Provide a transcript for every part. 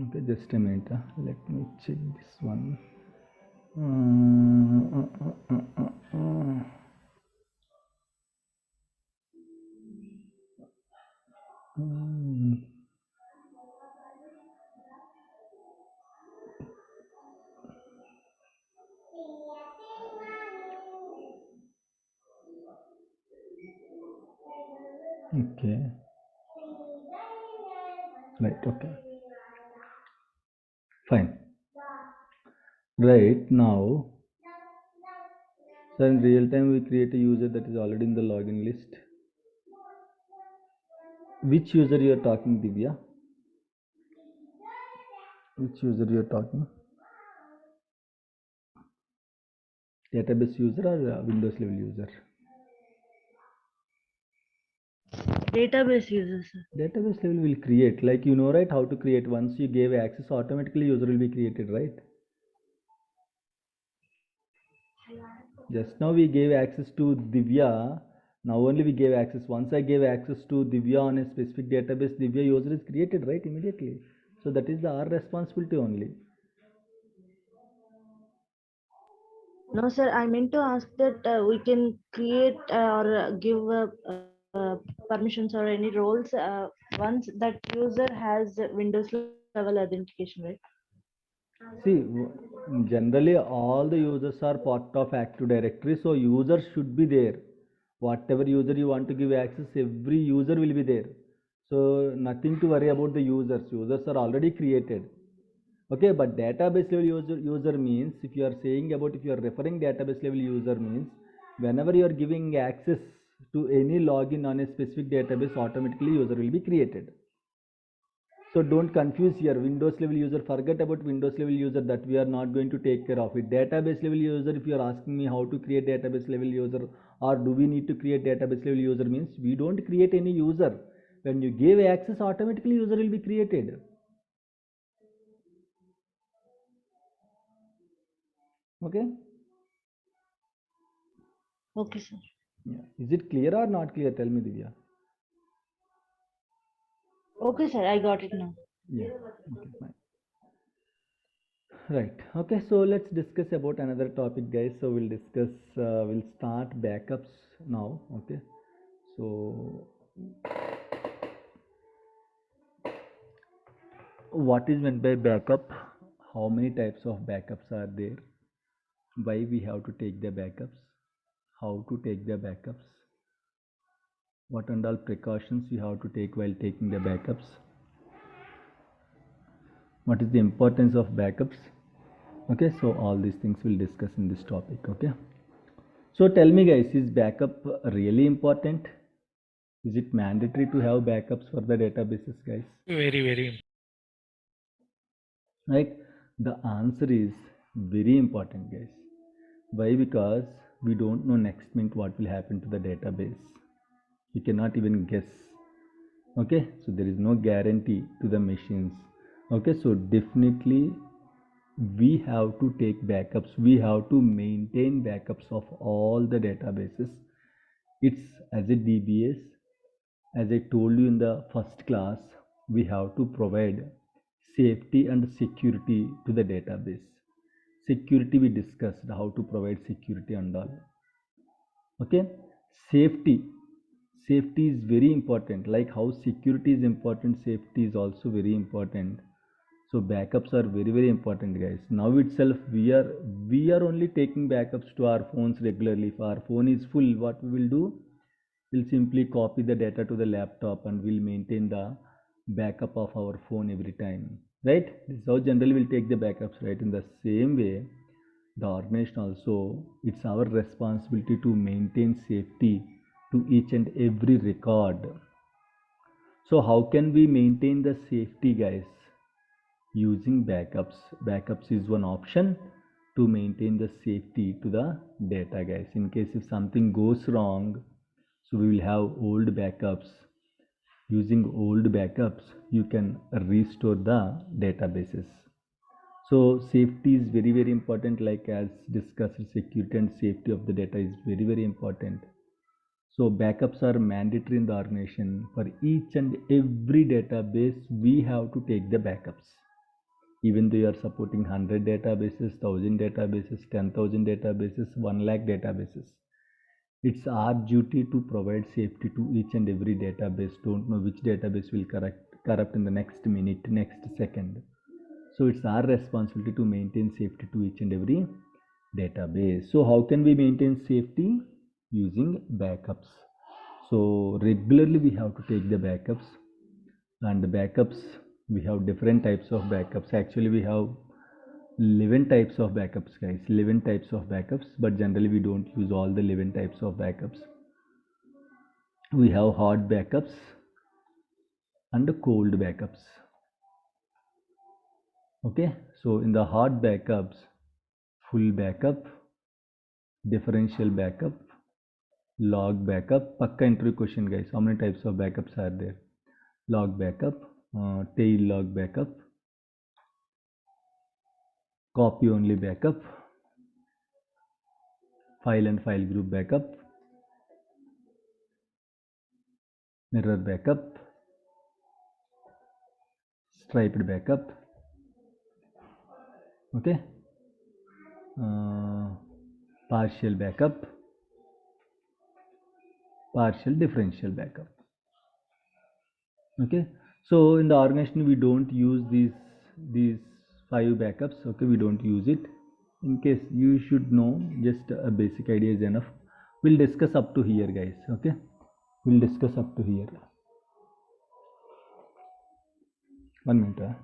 Okay, just a minute. Let me check this one. Okay, right, okay, fine. Right now, so in real time, we create a user that is already in the login list. Which user you are talking, Divya? Which user you are talking? Database user or Windows level user? Database users. Database level will create, like you know, right, how to create. Once you gave access, automatically user will be created, right? Just now we gave access to Divya. Now only we gave access. Once I gave access to Divya on a specific database, Divya user is created, right, immediately. So that is our responsibility only. No, sir. I meant to ask that we can create or give permissions or any roles once that user has Windows level authentication, right? See, generally all the users are part of Active Directory, so users should be there. Whatever user you want to give access, every user will be there. So nothing to worry about the users. Users are already created. Okay, but database level user means, if you are saying about, if you are referring database level user means, whenever you are giving access to any login on a specific database, automatically user will be created. So don't confuse here. Windows level user, forget about Windows level user, that we are not going to take care of it. Database level user, if you are asking me how to create database level user or do we need to create database level user, means we don't create any user. When you give access, automatically user will be created. Okay. Okay, sir. Yeah. Is it clear or not clear? Tell me, Divya. Okay, sir. I got it now. Yeah. Okay, fine. Right. Okay. So let's discuss about another topic, guys. So we'll discuss. We'll start backups now. Okay. So what is meant by backup? How many types of backups are there? Why we have to take the backups? How to take the backups? What and all precautions you have to take while taking the backups? What is the importance of backups? Okay, so all these things we'll discuss in this topic. Okay, so tell me, guys, is backup really important? Is it mandatory to have backups for the databases, guys? Very, very. Right? The answer is very important, guys. Why? Because we don't know next minute what will happen to the database. You cannot even guess. Okay, so there is no guarantee to the machines. Okay, so definitely we have to take backups. We have to maintain backups of all the databases. It's as a DBS, as I told you in the first class, we have to provide safety and security to the database. Security, we discussed how to provide security and all. Okay, safety. Safety is very important. Like how security is important, safety is also very important. So backups are very, very important, guys. Now itself we are only taking backups to our phones regularly. If our phone is full, what we will do, we'll simply copy the data to the laptop and we'll maintain the backup of our phone every time, right? This is how generally we'll take the backups, right? In the same way, the organization also, it's our responsibility to maintain safety to each and every record. So how can we maintain the safety, guys? Using backups. Backups is one option to maintain the safety to the data, guys. In case if something goes wrong, so we will have old backups. Using old backups, you can restore the databases. So safety is very, very important. Like as discussed, security and safety of the data is very, very important. So backups are mandatory in the organization. For each and every database, we have to take the backups. Even though you are supporting 100 databases, 1000 databases, 10,000 databases, 1 lakh databases, it's our duty to provide safety to each and every database. Don't know which database will corrupt in the next minute, next second. So it's our responsibility to maintain safety to each and every database. So how can we maintain safety? Using backups. So regularly we have to take the backups, and the backups, we have different types of backups. Actually we have 11 types of backups, guys. 11 types of backups, but generally we don't use all the 11 types of backups. We have hard backups and cold backups. Okay, so in the hard backups, full backup, differential backup, log backup. Pakka interview question, guys. How many types of backups are there? Log backup, tail log backup, copy only backup, file and file group backup, mirror backup, striped backup. Okay, partial backup, partial differential backup. Okay, so in the organization we don't use these 5 backups. Okay, we don't use it. In case you should know, just a basic idea is enough. We'll discuss up to here, guys. Okay, we'll discuss up to here. 1 minute.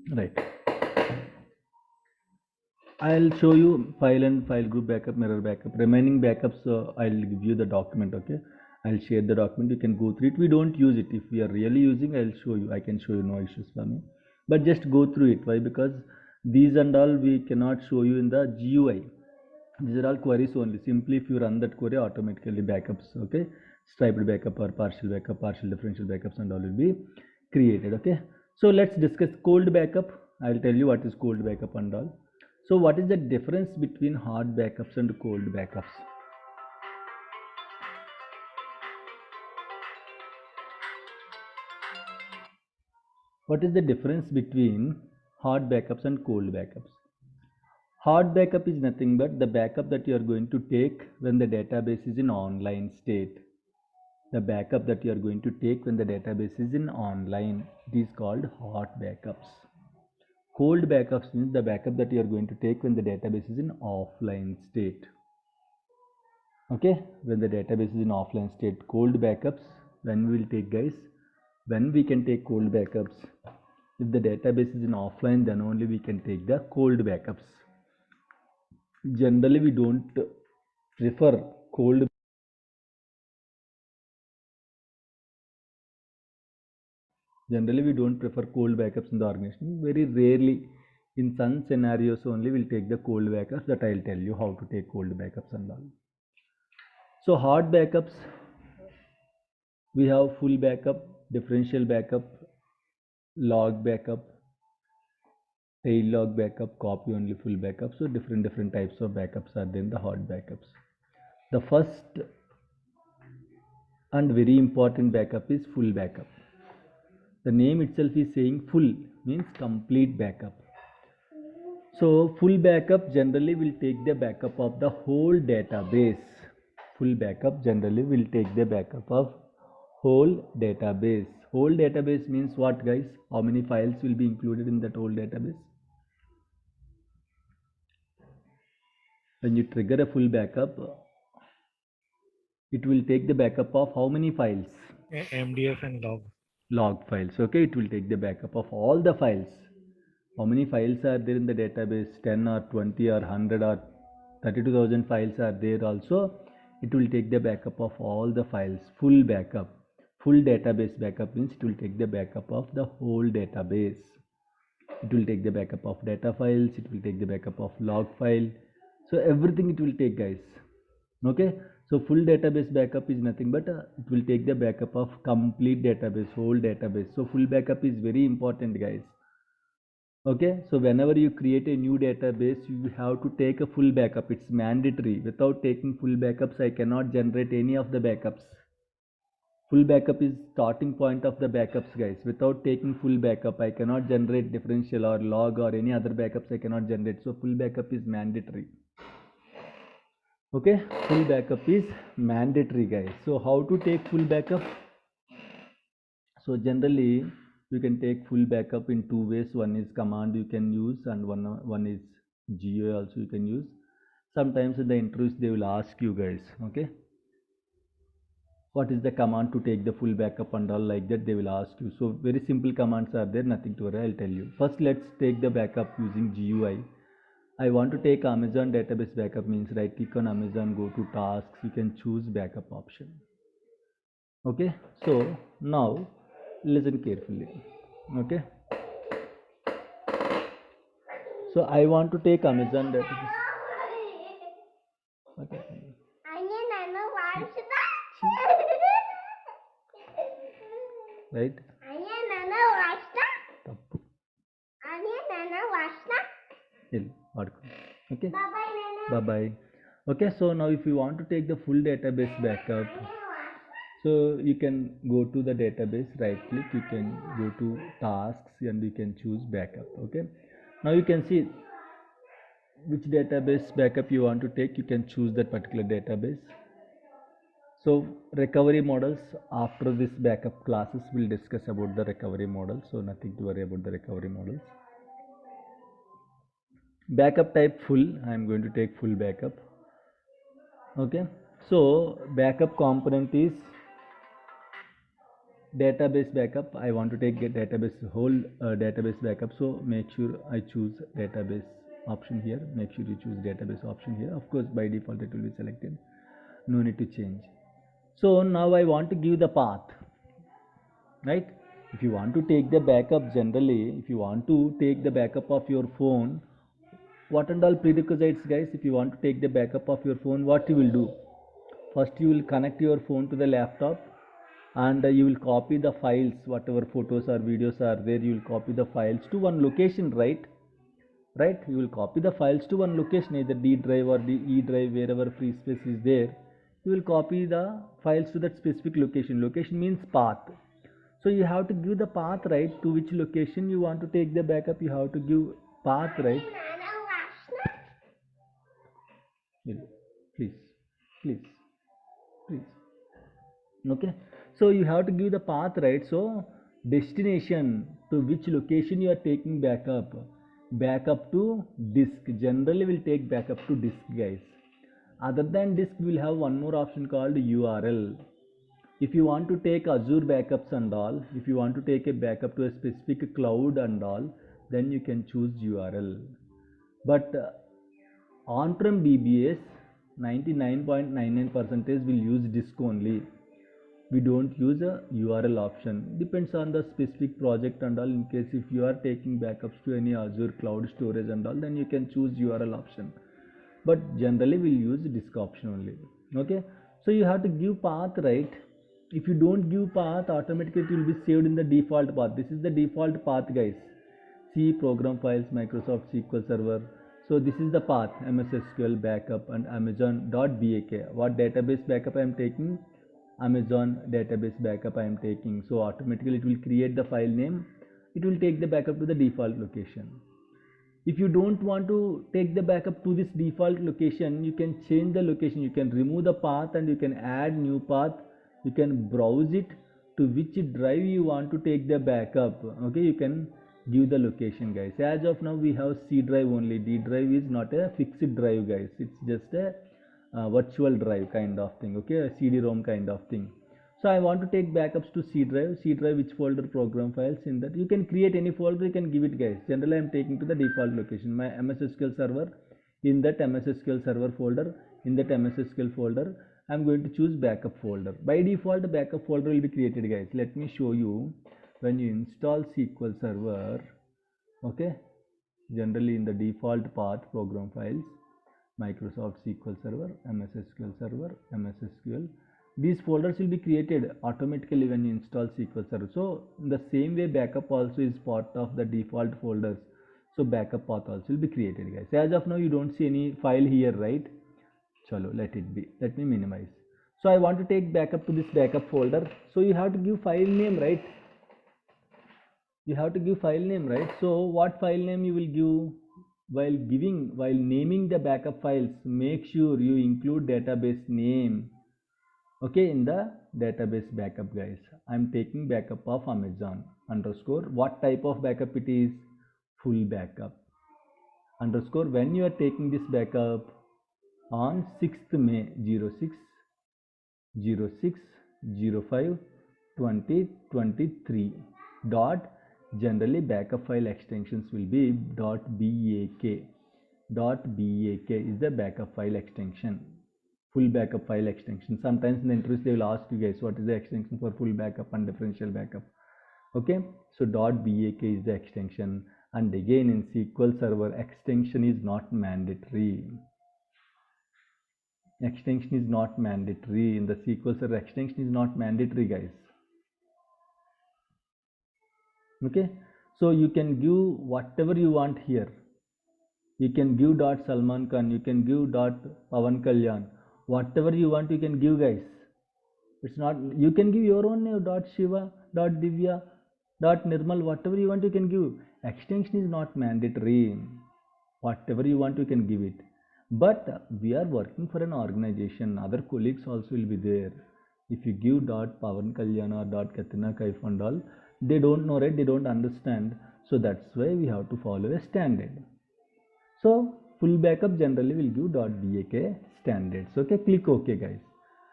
Right, I'll show you file and file group backup, mirror backup. Remaining backups, I'll give you the document. Okay, I'll share the document. You can go through it. We don't use it. If we are really using, I'll show you. I can show you, no issues for me. But just go through it. Why? Because these and all we cannot show you in the GUI. These are all queries only. Simply if you run that query, automatically backups, okay, striped backup or partial backup, partial differential backups and all will be created. Okay, so let's discuss cold backup. I'll tell you what is cold backup and all. So what is the difference between hard backups and cold backups? What is the difference between hard backups and cold backups? Hard backup is nothing but the backup that you are going to take when the database is in online state. The backup that you are going to take when the database is in online, it is called hot backups. Cold backups means the backup that you are going to take when the database is in offline state. Okay, when the database is in offline state. Cold backups, when we will take, guys, when we can take cold backups, if the database is in offline, then only we can take the cold backups. Generally we don't prefer cold. Generally, we don't prefer cold backups in the organization. Very rarely, in some scenarios only, we'll take the cold backups. That I'll tell you how to take cold backups and all. So hard backups, we have full backup, differential backup, log backup, tail log backup, copy only full backup. So different types of backups are there in the hard backups. The first and very important backup is full backup. The name itself is saying full, means complete backup. So full backup generally will take the backup of the whole database. Full backup generally will take the backup of whole database. Whole database means what, guys? How many files will be included in that whole database? When you trigger a full backup, it will take the backup of how many files? MDF and Log files. Okay, it will take the backup of all the files. How many files are there in the database? 10 or 20 or 100 or 32,000 files are there also. It will take the backup of all the files. Full backup. Full database backup means it will take the backup of the whole database. It will take the backup of data files. It will take the backup of log file. So everything it will take, guys. Okay, so full database backup is nothing but it will take the backup of complete database, whole database. So full backup is very important, guys. Okay, so whenever you create a new database, you have to take a full backup. It's mandatory. Without taking full backups, I cannot generate any of the backups. Full backup is starting point of the backups, guys. Without taking full backup, I cannot generate differential or log or any other backups. I cannot generate. So full backup is mandatory. Okay, full backup is mandatory, guys. So how to take full backup? So generally you can take full backup in two ways. One is command you can use, and one is GUI also you can use. Sometimes in the interviews they will ask you, guys, okay, what is the command to take the full backup and all, like that they will ask you. So very simple commands are there, nothing to worry, I'll tell you. First let's take the backup using GUI. I want to take Amazon database backup, means right click on Amazon, go to tasks, you can choose backup option. Okay, so now listen carefully. Okay, so I want to take Amazon database. Okay. Right? ತಪ್ಪು. ಇಲ್ಲಿ ಮಾಡ್ಕೊ. Okay, bye bye. Okay, so now if you want to take the full database backup, so you can go to the database, right click, you can go to tasks and you can choose backup. Okay, now you can see which database backup you want to take. You can choose that particular database. So recovery models, after this backup classes we'll discuss about the recovery models, so nothing to worry about the recovery models. Backup type full, I am going to take full backup. Okay, so backup component is database backup. I want to take a database whole database backup, so make sure I choose database option here. Make sure you choose database option here. Of course by default it will be selected, no need to change. So now I want to give the path, right? If you want to take the backup, generally if you want to take the backup of your phone, what and all prerequisites, guys? If you want to take the backup of your phone, what you will do? First you will connect your phone to the laptop and you will copy the files, whatever photos or videos are there, you will copy the files to one location, right? You will copy the files to one location, either D drive or the E drive, wherever free space is there. You will copy the files to that specific location. Location means path. So you have to give the path, right, to which location you want to take the backup. You have to give path, right? Please, please, please. Okay, so you have to give the path, right? So destination, to which location you are taking backup. Backup to disk, generally will take backup to disk, guys. Other than disk we will have one more option called URL. If you want to take Azure backups and all, if you want to take a backup to a specific cloud and all, then you can choose URL. But on-prem DBAs 99.99% will use disk only. We don't use a URL option. Depends on the specific project and all. In case if you are taking backups to any Azure cloud storage and all, then you can choose URL option. But generally we'll use disk option only. Okay, so you have to give path, right? If you don't give path, automatically it will be saved in the default path. This is the default path, guys. C program files, Microsoft SQL Server. So this is the path, MS SQL backup and Amazon.bak. What database backup I am taking? Amazon database backup I am taking. So automatically it will create the file name. It will take the backup to the default location. If you don't want to take the backup to this default location, you can change the location. You can remove the path and you can add new path. You can browse it to which drive you want to take the backup. Okay, you can give the location, guys. As of now we have C drive only. D drive is not a fixed drive, guys. It's just a virtual drive kind of thing. Okay, a CD-ROM kind of thing. So I want to take backups to C drive. C drive, which folder? Program files. In that you can create any folder, you can give it, guys. Generally I am taking to the default location, my MS SQL server. In that MS SQL server folder, in that MS SQL folder I am going to choose backup folder. By default backup folder will be created, guys. Let me show you. When you install SQL server, okay, generally in the default path, program files, Microsoft SQL Server, MS SQL Server, MS SQL. These folders will be created automatically when you install SQL Server. So in the same way, backup also is part of the default folders. So backup path also will be created, guys. As of now, you don't see any file here, right? Chalo, let it be. Let me minimize. So I want to take backup to this backup folder. So you have to give file name, right? You have to give file name, right? So what file name you will give? While naming the backup files, make sure you include database name, okay, in the database backup, guys. I'm taking backup of Amazon underscore. What type of backup it is? Full backup underscore. When you are taking this backup on 6th May 06/05/2023 dot, generally backup file extensions will be .bak. .bak is the backup file extension, full backup file extension. Sometimes in the interviews they will ask you guys what is the extension for full backup and differential backup. Okay, so .bak is the extension. And again, in SQL Server, extension is not mandatory. Extension is not mandatory. In the SQL Server, extension is not mandatory, guys. Okay, so you can give whatever you want here. You can give Salman Khan, you can give Pavan Kalyan, whatever you want you can give, guys. It's not, you can give your own name, Shiva, Divya, Nirmal, whatever you want you can give. Extension is not mandatory. Whatever you want you can give it. But we are working for an organization, other colleagues also will be there. If you give Pavan Kalyan or Katrina Kaif and all, they don't know, right? They don't understand. So that's why we have to follow a standard. So full backup generally will give .bak standards. Okay, click OK, guys.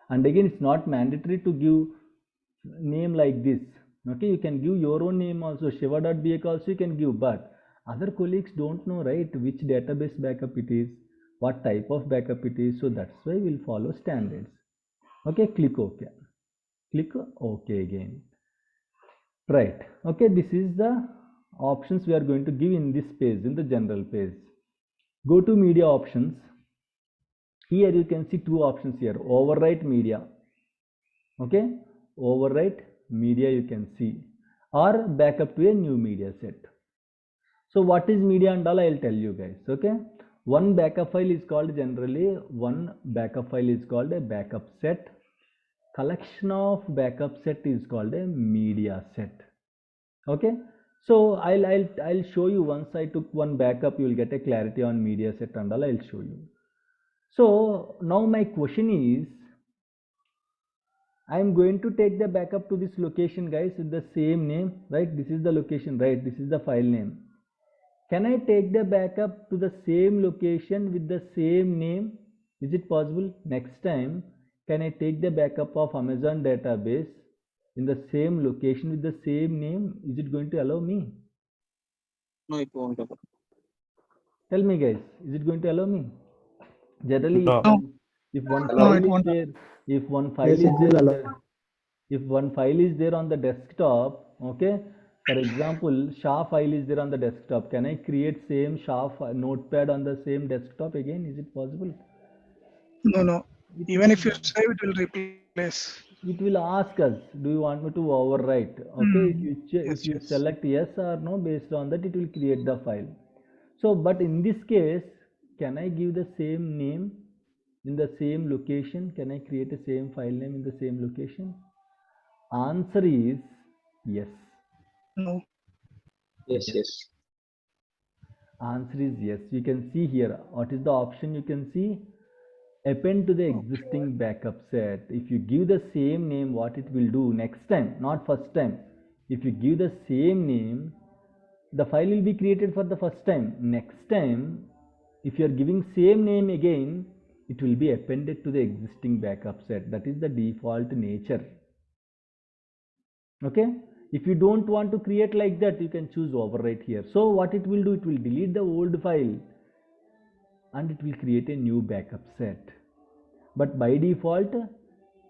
And again, it's not mandatory to give name like this. Okay, you can give your own name also. Shiva.bak also you can give, but other colleagues don't know, right, which database backup it is, what type of backup it is. So that's why we'll follow standards. Okay, click OK. Click OK again. Right. Okay, this is the options we are going to give in this page, in the general page. Go to media options. Here you can see two options here. Overwrite media. Okay, overwrite media you can see, or backup to a new media set. So what is media and all, I'll tell you guys. Okay, one backup file is called a backup set. Collection of backup set is called a media set. Okay, so I'll show you. Once I took one backup, you will get a clarity on media set and all. I'll show you. So now my question is, I am going to take the backup to this location, guys, with the same name, right? This is the location, right? This is the file name. Can I take the backup to the same location with the same name? Is it possible? Next time, can I take the backup of Amazon database in the same location with the same name? Is it going to allow me? No, it won't. Tell me, guys, is it going to allow me? Generally, No. if one No, file it is won't. there, if one file Yes, is it there will on allow. the, if one file is there on the desktop, okay, for example, SHA file is there on the desktop, can I create same SHA notepad on the same desktop again? Is it possible? No. It Even if you won't. save, it will replace. It will ask us, do you want me to overwrite? Okay, if you Yes. select yes or no, based on that it will create the file. So but in this case, can I give the same name in the same location? Can I create a same file name in the same location? Answer is yes. No. Yes. Answer is yes. You can see here, what is the option you can see? Append to the existing backup set. If you give the same name, what it will do next time, not first time. If you give the same name, the file will be created for the first time. Next time, if you are giving same name again, it will be appended to the existing backup set. That is the default nature. Okay, if you don't want to create like that, you can choose overwrite here. So what it will do, it will delete the old file and it will create a new backup set. But by default,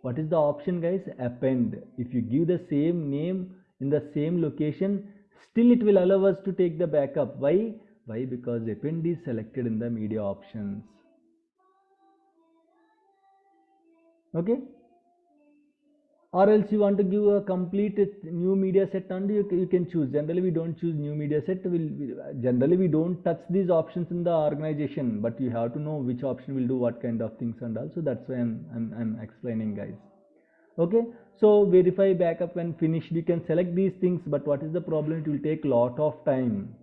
what is the option, guys? Append. If you give the same name in the same location, still it will allow us to take the backup. Why? Because append is selected in the media options. Okay, or else you want to give a complete new media set, and you can choose. Generally we don't choose new media set. Generally we don't touch these options in the organization, but you have to know which option will do what kind of things and all. So that's why I'm explaining, guys. Okay, so verify backup when finished, you can select these things, but what is the problem? It will take lot of time.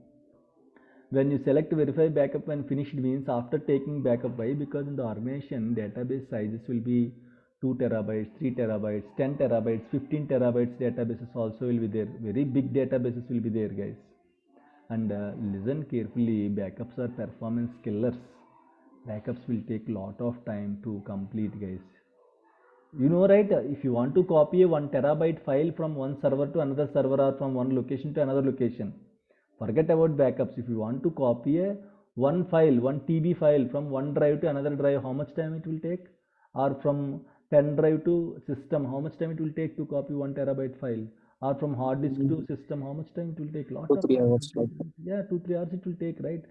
When you select verify backup when finished means after taking backup. Why? Because in the organization database sizes will be 2 terabytes, 3 terabytes, 10 terabytes, 15 terabytes databases also will be there. Very big databases will be there, guys. And listen carefully, backups are performance killers. Backups will take lot of time to complete, guys. You know, right? If you want to copy a 1 terabyte file from one server to another server or from one location to another location, forget about backups. If you want to copy a one file, 1 TB file from one drive to another drive, how much time it will take? Or from pen drive to system, how much time it will take to copy 1 terabyte file? Or from hard disk to system, how much time it will take? Lot Two, of 3 hours. time. Yeah, 2-3 hours it will take, right?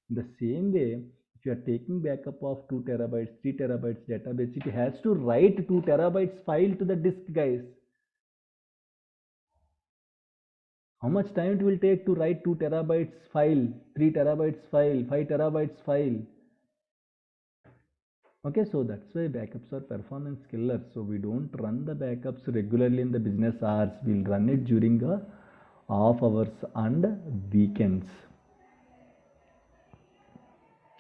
In the same way, if you are taking backup of 2 terabytes, 3 terabytes database, it has to write 2 terabytes file to the disk, guys. How much time it will take to write 2 terabytes file, 3 terabytes file, 5 terabytes file? Okay, so that's why backups are performance killers. So we don't run the backups regularly in the business hours. We'll run it during the off hours and weekends.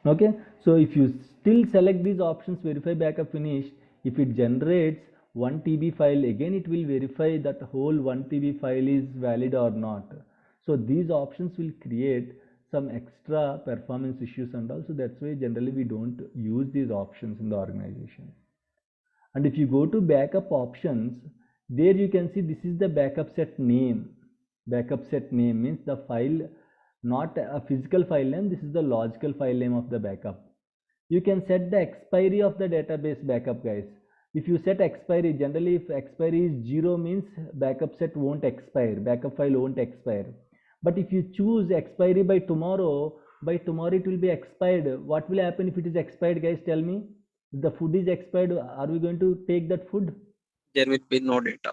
Okay, so if you still select these options, verify backup finish, if it generates 1 TB file, again it will verify that whole 1 TB file is valid or not. So these options will create some extra performance issues, and also that's why generally we don't use these options in the organization. And if you go to backup options, there you can see this is the backup set name. Backup set name means the file, not a physical file name, this is the logical file name of the backup. You can set the expiry of the database backup, guys. If you set expiry, generally if expiry is 0 means backup set won't expire, backup file won't expire. But if you choose expiry by tomorrow it will be expired. What will happen if it is expired, guys? Tell me. If the food is expired, are we going to take that food? There will be no data.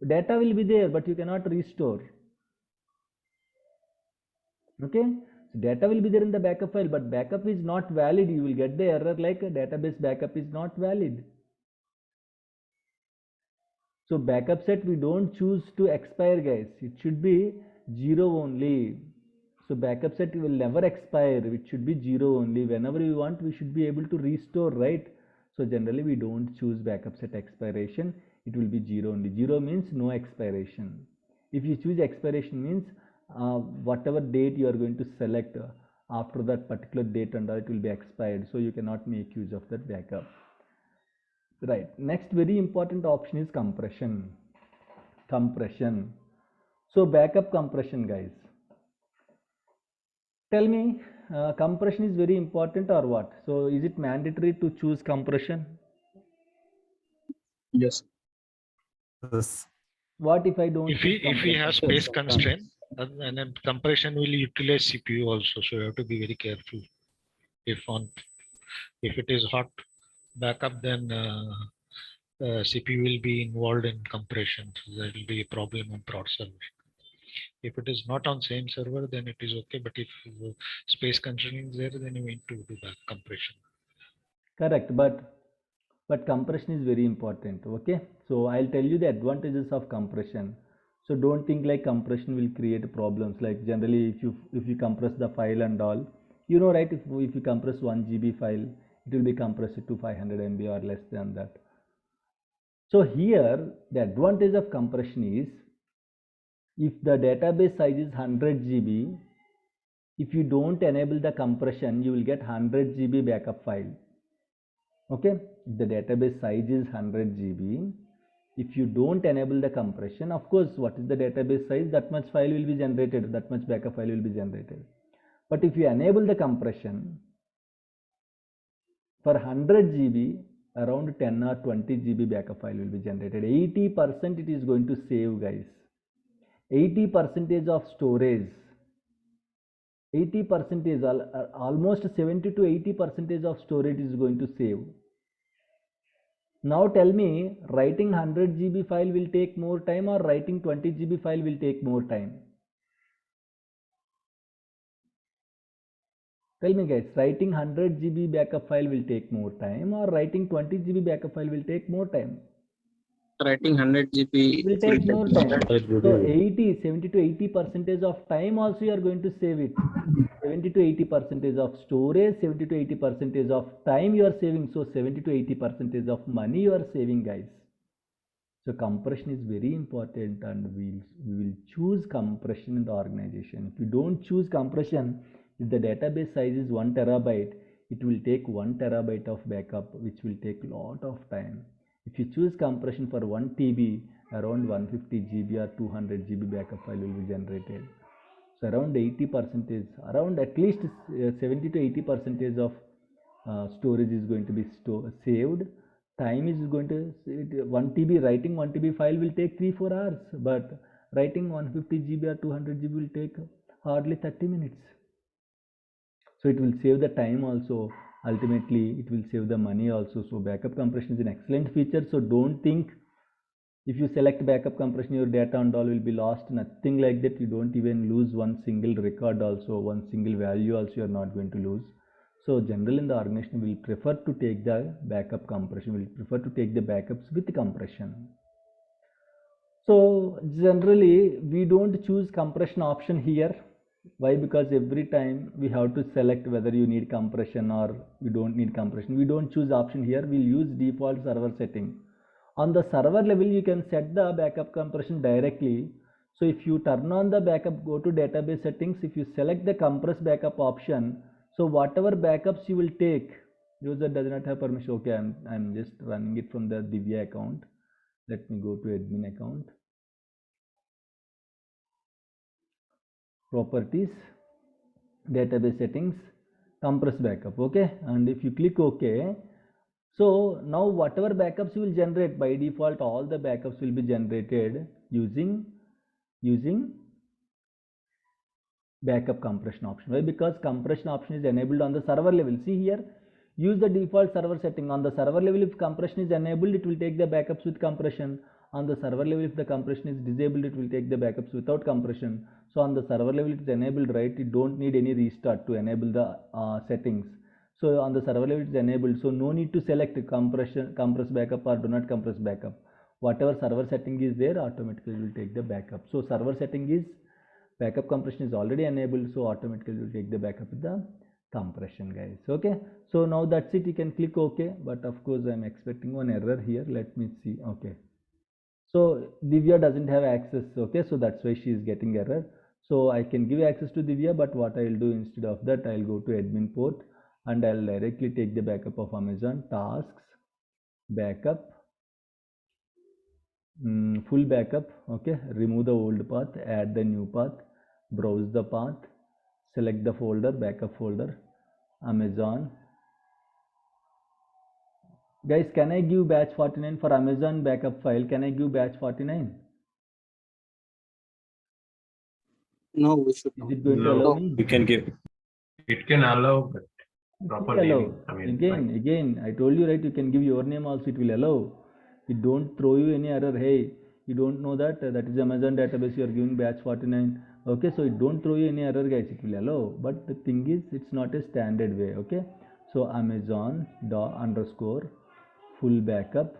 Data will be there, but you cannot restore. Okay, so data will be there in the backup file, but backup is not valid. You will get the error like a database backup is not valid. So backup set we don't choose to expire, guys. It should be 0 only. So backup set will never expire. It should be 0 only. Whenever we want, we should be able to restore, right? So generally we don't choose backup set expiration. It will be 0 only. 0 means no expiration. If you choose expiration means whatever date you are going to select after that particular date and it will be expired. So you cannot make use of that backup. Right, next very important option is compression. So backup compression, guys. Tell me, compression is very important or what? So is it mandatory to choose compression? Yes. What if I don't? If we have space constraint, and then compression will utilize CPU also, so you have to be very careful. If it is hot backup, then CPU will be involved in compression, so there will be a problem on prod server. If it is not on same server, then it is okay. But if space constraint is there, then you need to do back compression. Correct, but compression is very important. Okay, so I'll tell you the advantages of compression. So don't think like compression will create problems. Like generally, if you compress the file and all, you know, right? If you compress 1 GB file, it will be compressed to 500 MB or less than that. So here the advantage of compression is, if the database size is 100 GB, if you don't enable the compression, you will get 100 GB backup file. Okay, if the database size is 100 GB, if you don't enable the compression, of course, what is the database size, that much file will be generated, that much backup file will be generated. But if you enable the compression, for 100 GB, around 10 or 20 GB backup file will be generated. 80% it is going to save, guys. 80% of storage. 80%, almost 70 to 80% of storage is going to save. Now tell me, writing 100 GB file will take more time or writing 20 GB file will take more time? Tell me guys, writing 100 GB backup file will take more time or writing 20 GB backup file will take more time? Writing 100 GB Will take more time. Right. So 70 to 80% of time also you are going to save it. 70 to 80% of storage, 70 to 80% of time you are saving. So 70 to 80% of money you are saving, guys. So compression is very important, and we will choose compression in the organization. If you don't choose compression, if the database size is 1 terabyte, it will take 1 terabyte of backup, which will take a lot of time. If you choose compression for 1 TB, around 150 GB or 200 GB backup file will be generated. So around 80%, around at least 70 to 80% of storage is going to be saved. Time is going to 1 TB, writing 1 TB file will take 3-4 hours, but writing 150 GB or 200 GB will take hardly 30 minutes. So it will save the time also. Ultimately, it will save the money also. So backup compression is an excellent feature. So don't think if you select backup compression, your data and all will be lost. Nothing like that. You don't even lose one single record also, one single value also you are not going to lose. So generally in the organization will prefer to take the backup compression, will prefer to take the backups with compression. So generally we don't choose compression option here. Why? Because every time we have to select whether you need compression or you don't need compression. We don't choose option here. We'll use default server setting. On the server level, you can set the backup compression directly. So if you turn on the backup, go to database settings. If you select the compress backup option, so whatever backups you will take, user does not have permission. Okay, I'm just running it from the DBA account. Let me go to admin account. Properties, database settings, compress backup. Okay, and if you click OK, so now whatever backups you will generate, by default all the backups will be generated using backup compression option. Why? Because compression option is enabled on the server level. See here, use the default server setting. On the server level, if compression is enabled, it will take the backups with compression. On the server level, if the compression is disabled, it will take the backups without compression. So on the server level, it is enabled, right? You don't need any restart to enable the settings. So on the server level, it is enabled. So no need to select compress backup or do not compress backup. Whatever server setting is there, automatically will take the backup. So server setting is backup compression is already enabled, so automatically will take the backup with the compression, guys. Okay, so now that's it. You can click OK, but of course I'm expecting one error here. Let me see. Okay, so Divya doesn't have access. Okay, so that's why she is getting error. So I can give access to Divya, but what I'll do instead of that, I'll go to admin port and I'll directly take the backup of Amazon tasks, backup, full backup. Okay, remove the old path, add the new path, browse the path, select the folder, backup folder, Amazon. Guys, can I give batch 49 for Amazon backup file? Can I give batch 49? No, we should Is not. it going to allow me? We can give. It can allow, but proper naming. I mean, Again, I told you, right? You can give your name also, it will allow. It don't throw you any error. Hey, you don't know that that is Amazon database, you are giving batch 49. Okay, so it don't throw you any error, guys. It will allow, but the thing is, it's not a standard way. Okay, so Amazon underscore full backup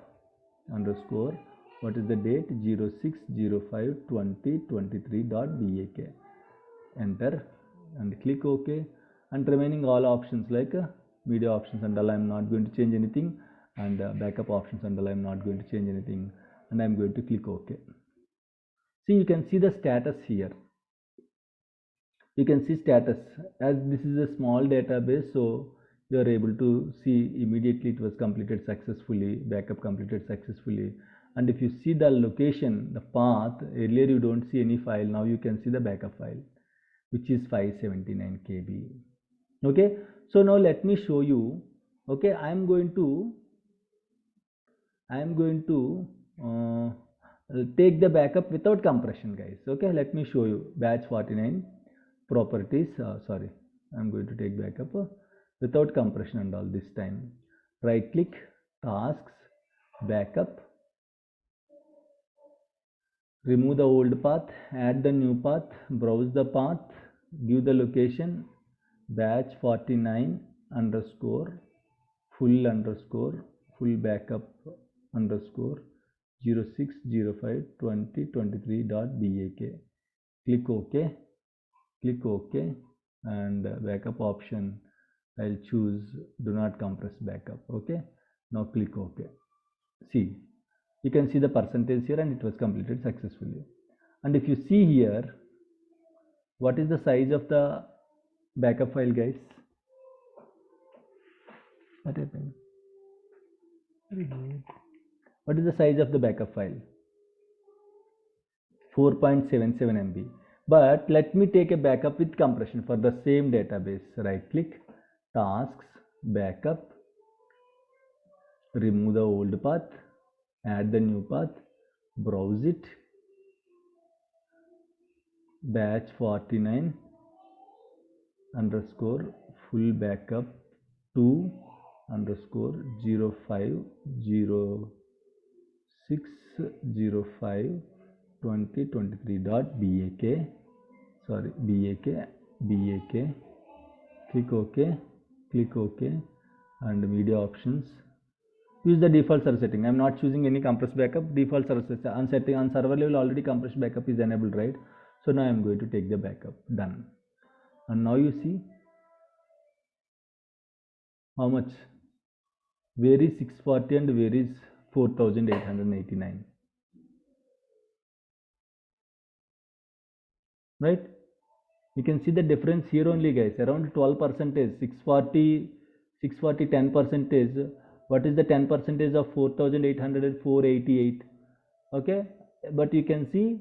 underscore, what is the date? 06/05/2023.bak. Enter and click OK, and remaining all options like media options and all, I'm not going to change anything, and backup options and all, I'm not going to change anything, and I'm going to click OK. See, you can see the status here. You can see status, as this is a small database, so you are able to see immediately it was completed successfully, backup completed successfully. And if you see the location, the path, earlier you don't see any file, now you can see the backup file, which is 579 KB. Okay, so now let me show you. Okay, I am going to take the backup without compression, guys. Okay, let me show you. Batch 49 properties. Sorry, I'm going to take backup without compression and all this time. Right click, tasks, backup, remove the old path, add the new path, browse the path, give the location, batch 49 underscore full underscore full backup underscore 06052023.bak. Click OK. Click OK, and backup option I'll choose do not compress backup. Okay, now click OK. See, you can see the percentage here, and it was completed successfully. And if you see here, what is the size of the backup file, guys? What happened? What is the size of the backup file? 4.77 MB. But let me take a backup with compression for the same database. Right click, tasks, backup, remove the old path, add the new path, browse it, batch 49 underscore full backup 2 underscore 050605 2023.bak. Sorry, bak. Click OK, click OK, and media options. Use the default server setting. I am not choosing any compressed backup. Default server setting on setting on server level already compressed backup is enabled, right? So now I am going to take the backup. Done. And now you see how much. Where is 640 and where is 4889? Right? You can see the difference here only, guys. Around 12%. 640 10%. What is the 10% of 4800 and 488? Okay, but you can see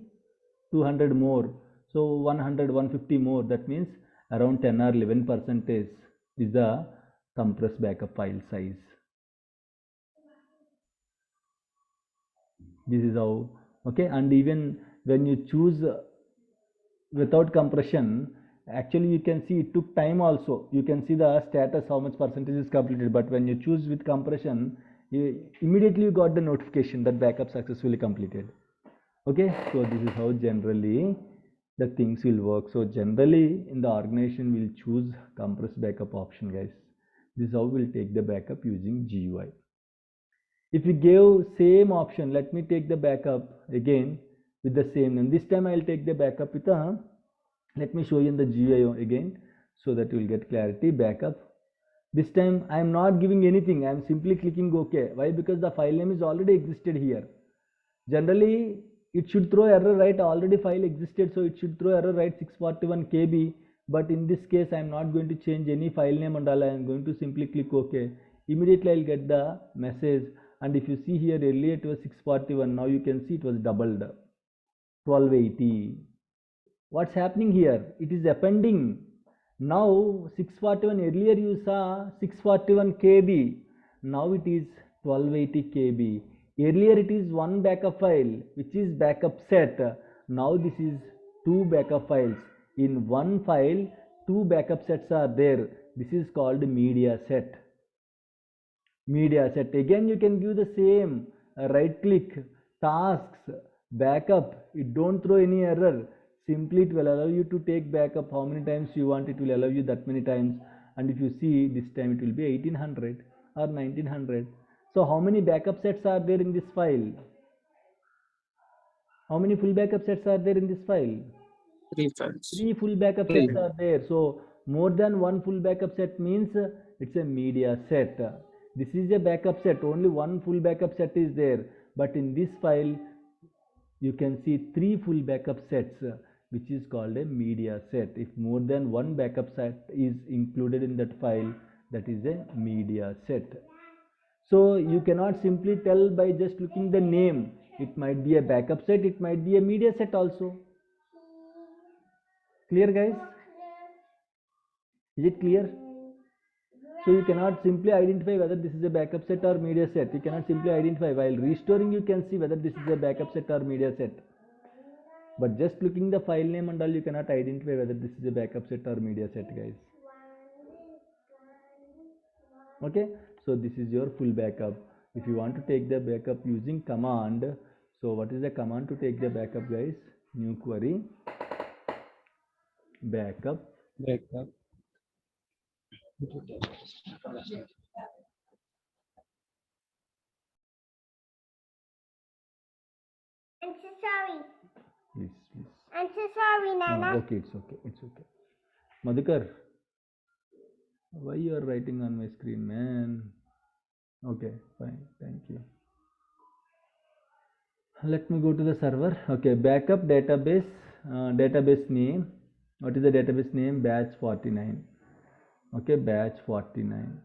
200 more, so 100 150 more. That means around 10 or 11% is the compressed backup file size. This is how. Okay, and even when you choose without compression, actually you can see it took time also. You can see the status, how much percentage is completed. But when you choose with compression, immediately you got the notification that backup successfully completed. Okay, so this is how generally the things will work. So generally in the organization we'll choose compressed backup option, guys. This is how we'll take the backup using GUI. If we give same option, let me take the backup again with the same name. This time I'll take the backup with a, let me show you in the GUI again so that you will get clarity. Backup. This time I am not giving anything. I am simply clicking OK. Why? Because the file name is already existed here. Generally it should throw error, right? Already file existed, so it should throw error, right? 641 KB. But in this case I am not going to change any file name and all. I am going to simply click OK. Immediately I will get the message. And if you see here, earlier it was 641. Now you can see it was doubled, 1280. What's happening here? It is appending. Now 641, earlier you saw 641 KB. Now it is 1280 KB. Earlier it is one backup file, which is backup set. Now this is two backup files. In one file, two backup sets are there. This is called media set. Media set. Again you can give the same, right click, tasks, backup. It don't throw any error. Simply it will allow you to take backup how many times you want. It will allow you that many times. And if you see, this time it will be 1800 or 1900. So how many backup sets are there in this file? How many full backup sets are there in this file? 3 files. 3 full backup sets are there. So more than one full backup set means it's a media set. This is a backup set. Only one full backup set is there. But in this file, you can see 3 full backup sets, which is called a media set. If more than one backup set is included in that file, that is a media set. So you cannot simply tell by just looking the name. It might be a backup set, it might be a media set also. Clear, guys? Is it clear? So you cannot simply identify whether this is a backup set or media set. You cannot simply identify. While restoring, you can see whether this is a backup set or media set. But just looking the file name and all, you cannot identify whether this is a backup set or media set, guys. Okay, so this is your full backup. If you want to take the backup using command, so what is the command to take the backup, guys? New query backup. I'm so sorry. Please. I'm so sorry, Nana. Okay, it's okay. Madhukar, why you are writing on my screen, man? Okay, fine, thank you. Let me go to the server. Okay, backup database, database name. What is the database name? Batch 49. Okay, batch 49.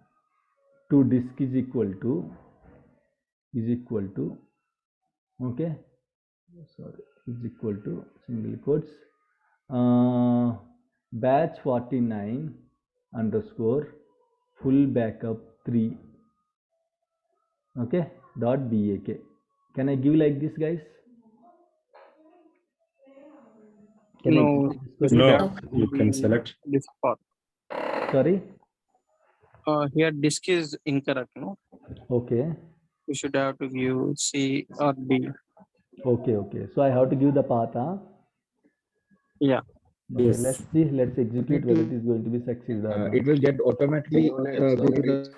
To disk is equal to, okay, sorry, is equal to single quotes, batch 49 underscore full backup 3, okay, dot bak. Can I give like this, guys? Can I No, give this you query? should have you can select. this part. Sorry. Here disk is incorrect, no? Okay. You should have to give C or D. Okay. So I have to give the path, huh? Yeah. Okay, Yes. let's see. Let's execute whether it is going to be succeed or not. It will get automatically go to the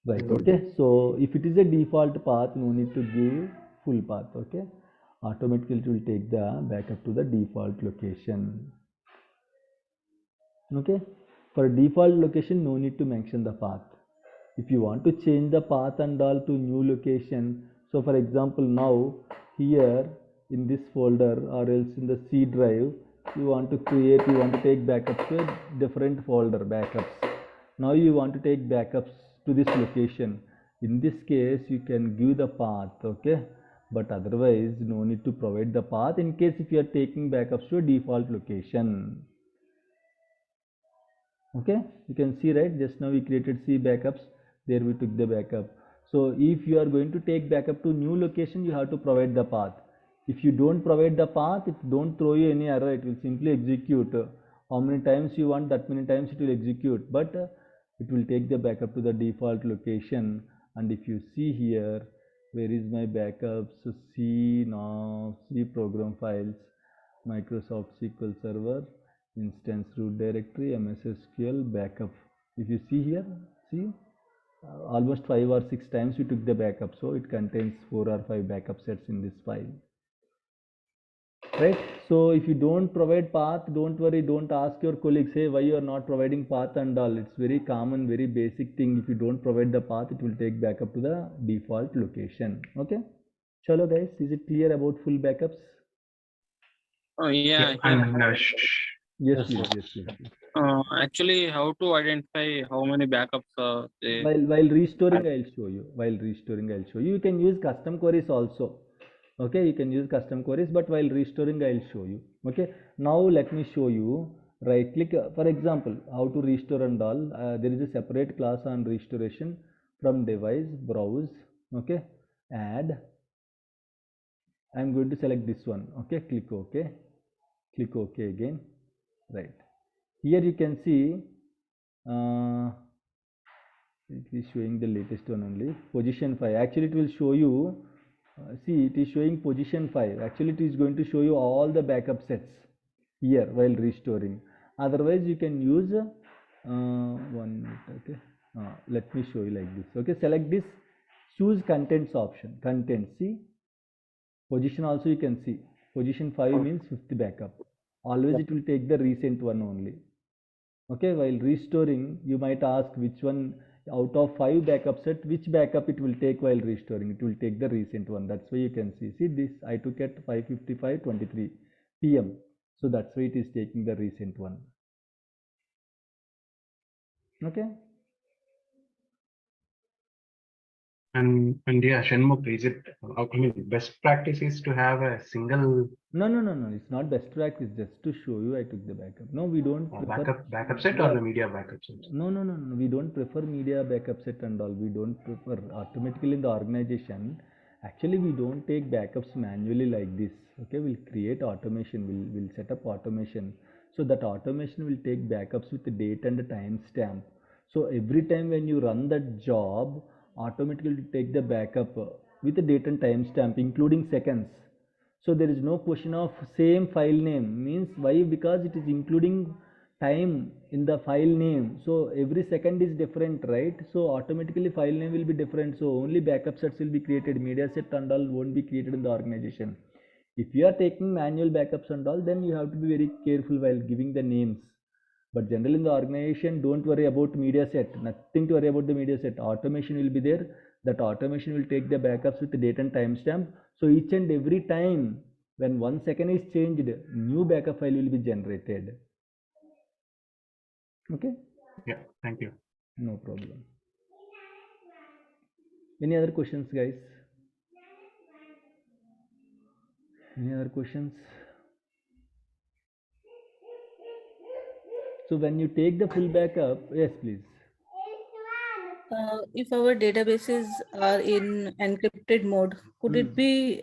Right. Okay. So if it is a default path, no need to give full path. Okay. Automatically it will take the backup to the default location. Okay. For default location, no need to mention the path. If you want to change the path and all to new location, so for example, now here in this folder or else in the C drive, you want to take backups to a different folder, backups. Now you want to take backups to this location. In this case, you can give the path, okay? But otherwise, no need to provide the path in case if you are taking backups to a default location. Okay, you can see, right? Just now we created C backups, there we took the backup. So if you are going to take backup to new location, you have to provide the path. If you don't provide the path, it don't throw you any error, it will simply execute. How many times you want, that many times it will execute, but it will take the backup to the default location. And if you see here, where is my backups? So C program files, Microsoft SQL Server, instance root directory, MS SQL backup. If you see here, see almost 5 or 6 times we took the backup, so it contains 4 or 5 backup sets in this file, right? So if you don't provide path, don't worry, don't ask your colleagues, hey, why you are not providing path and all. It's very common, very basic thing. If you don't provide the path, it will take backup to the default location. Okay, chalo guys, is it clear about full backups? Oh yeah. and Yes, please. Actually, how to identify how many backups they. While restoring, I'll show you. You can use custom queries also. Okay, you can use custom queries, but while restoring, I'll show you. Okay, now let me show you. Right click, for example, how to restore and all. There is a separate class on restoration. From device, browse. Okay, add. I'm going to select this one. Okay, click OK. Click OK again. Right. Here you can see. It is showing the latest one only, position 5. Actually it will show you, see, it is showing position 5. Actually it is going to show you all the backup sets here while restoring. Otherwise you can use 1 minute. Okay, let me show you like this. Okay, select this, choose contents option, contents. See, position also you can see, position 5 means 5th backup. Always it will take the recent one only. Okay, while restoring, you might ask which one out of 5 backup set, which backup it will take while restoring. It will take the recent one. That's why you can see this, I took at 5:55:23 p.m. So that's why it is taking the recent one. Okay. And yeah, Shanmugh, is it, I mean, best practice is to have a single No, it's not best practice. Just to show you, I took the backup. No, we don't prefer backup set or the media backup set? No, we don't prefer media backup set and all. We don't prefer automatically in the organization. Actually, we don't take backups manually like this. Okay, we'll create automation. We'll set up automation. So that automation will take backups with the date and the timestamp. So every time when you run that job, automatically take the backup with the date and timestamp including seconds. So there is no question of same file name. Means why? Because it is including time in the file name. So every second is different, right? So automatically file name will be different. So only backup sets will be created. Media set and all won't be created in the organization. If you are taking manual backups and all, then you have to be very careful while giving the names. But generally in the organization, don't worry about media set. Nothing to worry about the media set. Automation will be there. That automation will take the backups with the date and timestamp. So each and every time when 1 second is changed, new backup file will be generated. Okay? Yeah, thank you. No problem. Any other questions, guys? Any other questions? So when you take the full backup, yes, please. If our databases are in encrypted mode, could it be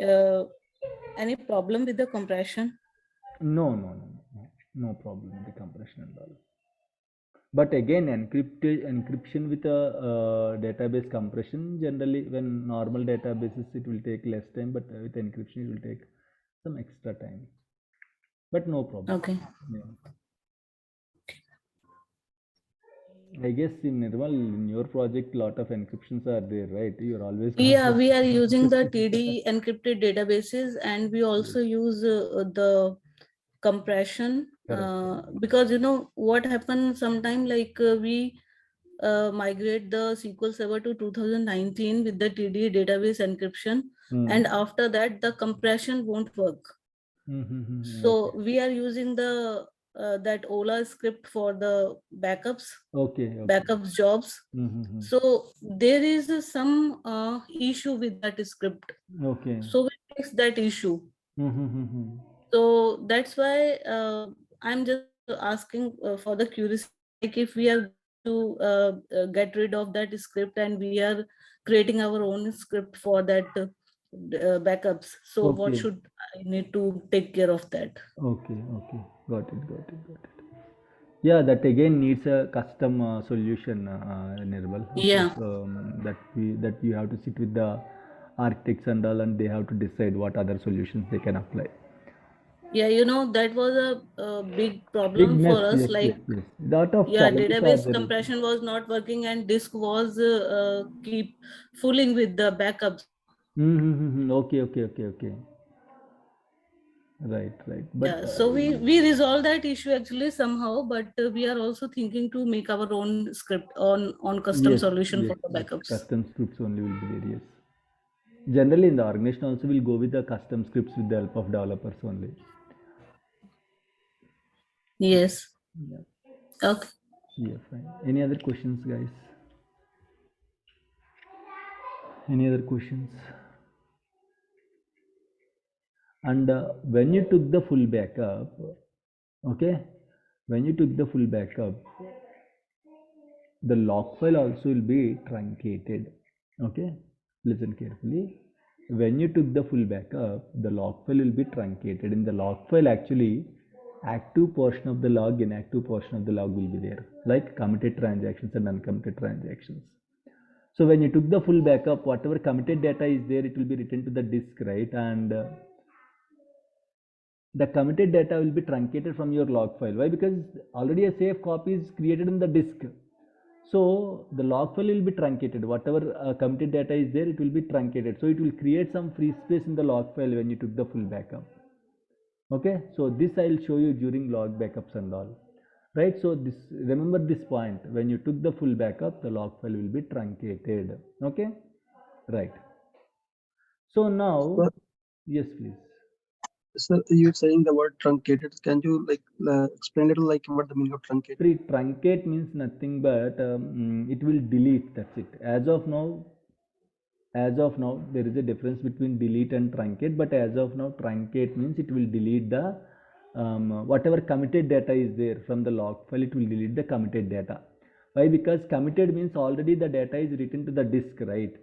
any problem with the compression? No problem with the compression and all. But again, encryption with a database compression, generally when normal databases it will take less time, but with encryption it will take some extra time. But no problem. Okay. Yeah. I guess in Nirmal, in your project, lot of encryptions are there, right? You're always Yeah, we are using the TD encrypted databases, and we also use the compression because you know what happens sometime, like we migrate the SQL Server to 2019 with the TD database encryption, and after that the compression won't work. So Okay. we are using the that Ola script for the backups. Backups jobs. So there is some issue with that script. Okay. So we fix that issue. So that's why I'm just asking for the curiosity, like if we are to get rid of that script and we are creating our own script for that backups. So what should I need to take care of that? Okay. Got it. Yeah, that again needs a custom solution, Nirmal. Okay. Yeah. So that you have to sit with the architects and all, and they have to decide what other solutions they can apply. Yeah, you know, that was a big problem Big mess, for us. yes, Like, lot of yeah, challenges are database there. compression was not working and disk was keep fooling with the backups. Okay. Right. But Yeah, so we resolved that issue actually somehow, but we are also thinking to make our own script on custom solution for the backups. Custom scripts only will be there. Yes. Generally, in the organization also will go with the custom scripts with the help of developers only. Yes. Yeah. Okay. Yeah, fine. Any other questions, guys? Any other questions? And when you took the full backup, okay, when you took the full backup, the log file also will be truncated. Okay, listen carefully. When you took the full backup, the log file will be truncated. In the log file, actually, active portion of the log, inactive portion of the log will be there, like committed transactions and uncommitted transactions. So when you took the full backup, whatever committed data is there, it will be written to the disk, right? And the committed data will be truncated from your log file. Why? Because already a safe copy is created in the disk. So the log file will be truncated. Whatever committed data is there, it will be truncated. So it will create some free space in the log file when you took the full backup. Okay, so this I will show you during log backups and all. Right, so this, remember this point, when you took the full backup, the log file will be truncated. Okay, right. So now, yes, please. So you're saying the word truncated. Can you like explain a little like what the meaning of truncated? Truncate means nothing but it will delete. That's it. As of now, there is a difference between delete and truncate. But as of now, truncate means it will delete the whatever committed data is there from the log file. It will delete the committed data. Why? Because committed means already the data is written to the disk, right?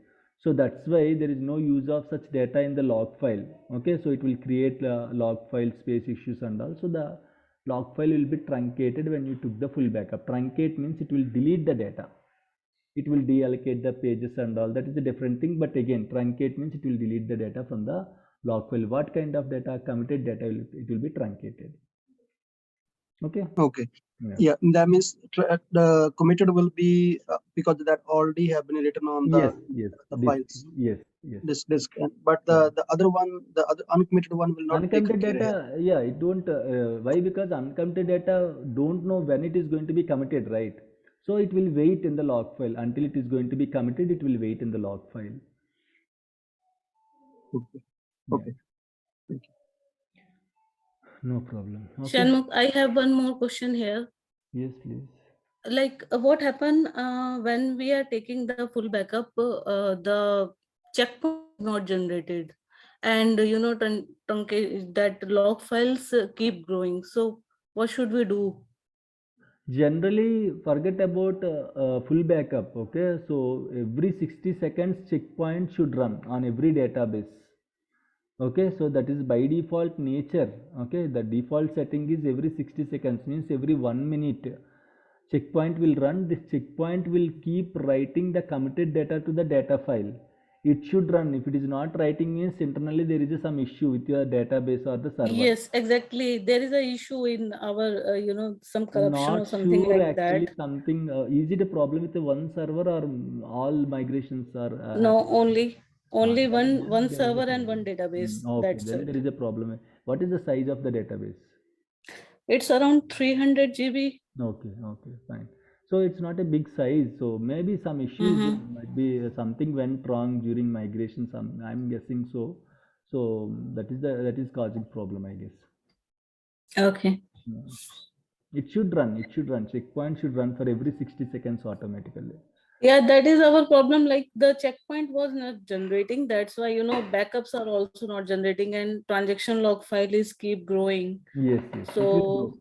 So that's why there is no use of such data in the log file. Okay, so it will create log file space issues and also the log file will be truncated when you took the full backup. Truncate means it will delete the data. it will deallocate the pages and all. That is a different thing. But again, truncate means it will delete the data from the log file. What kind of data? Committed data, it will be truncated. Okay. Okay. Yeah. Yeah, that means the committed will be because that already have been written on Yes. the This, files. yes. This disk, but the other one, the other uncommitted one will not take Uncommitted care here. data, yeah, it don't. Why? Because uncommitted data don't know when it is going to be committed, right? So it will wait in the log file until it is going to be committed. It will wait in the log file. Okay. Yeah. Okay. Thank you. No problem. Okay. Shanmugh, I have one more question here. Yes, please. Like what happened when we are taking the full backup, the checkpoint is not generated, and that log files keep growing. So what should we do? Generally, forget about full backup. Okay, so every 60 seconds checkpoint should run on every database. Okay, so that is by default nature. Okay, the default setting is every 60 seconds, means every 1 minute checkpoint will run. This checkpoint will keep writing the committed data to the data file. It should run. If it is not writing, means internally there is some issue with your database or the server. Yes, exactly. There is a issue in our, some corruption Not or something sure like actually that. something. Is it a problem with the one server or all migrations are No, happening? only Then one there is a server and one problem. database. Okay, That's then it. there is a problem. What is the size of the database? It's around 300 GB. Okay, fine. So it's not a big size. So maybe some issues might be something went wrong during migration. I'm guessing so. So that is causing problem, I guess. Okay. Yeah. It should run. Checkpoint should run for every 60 seconds automatically. Yeah, that is our problem. Like the checkpoint was not generating. That's why, backups are also not generating, and transaction log file is keep growing. Yes. So, It will grow.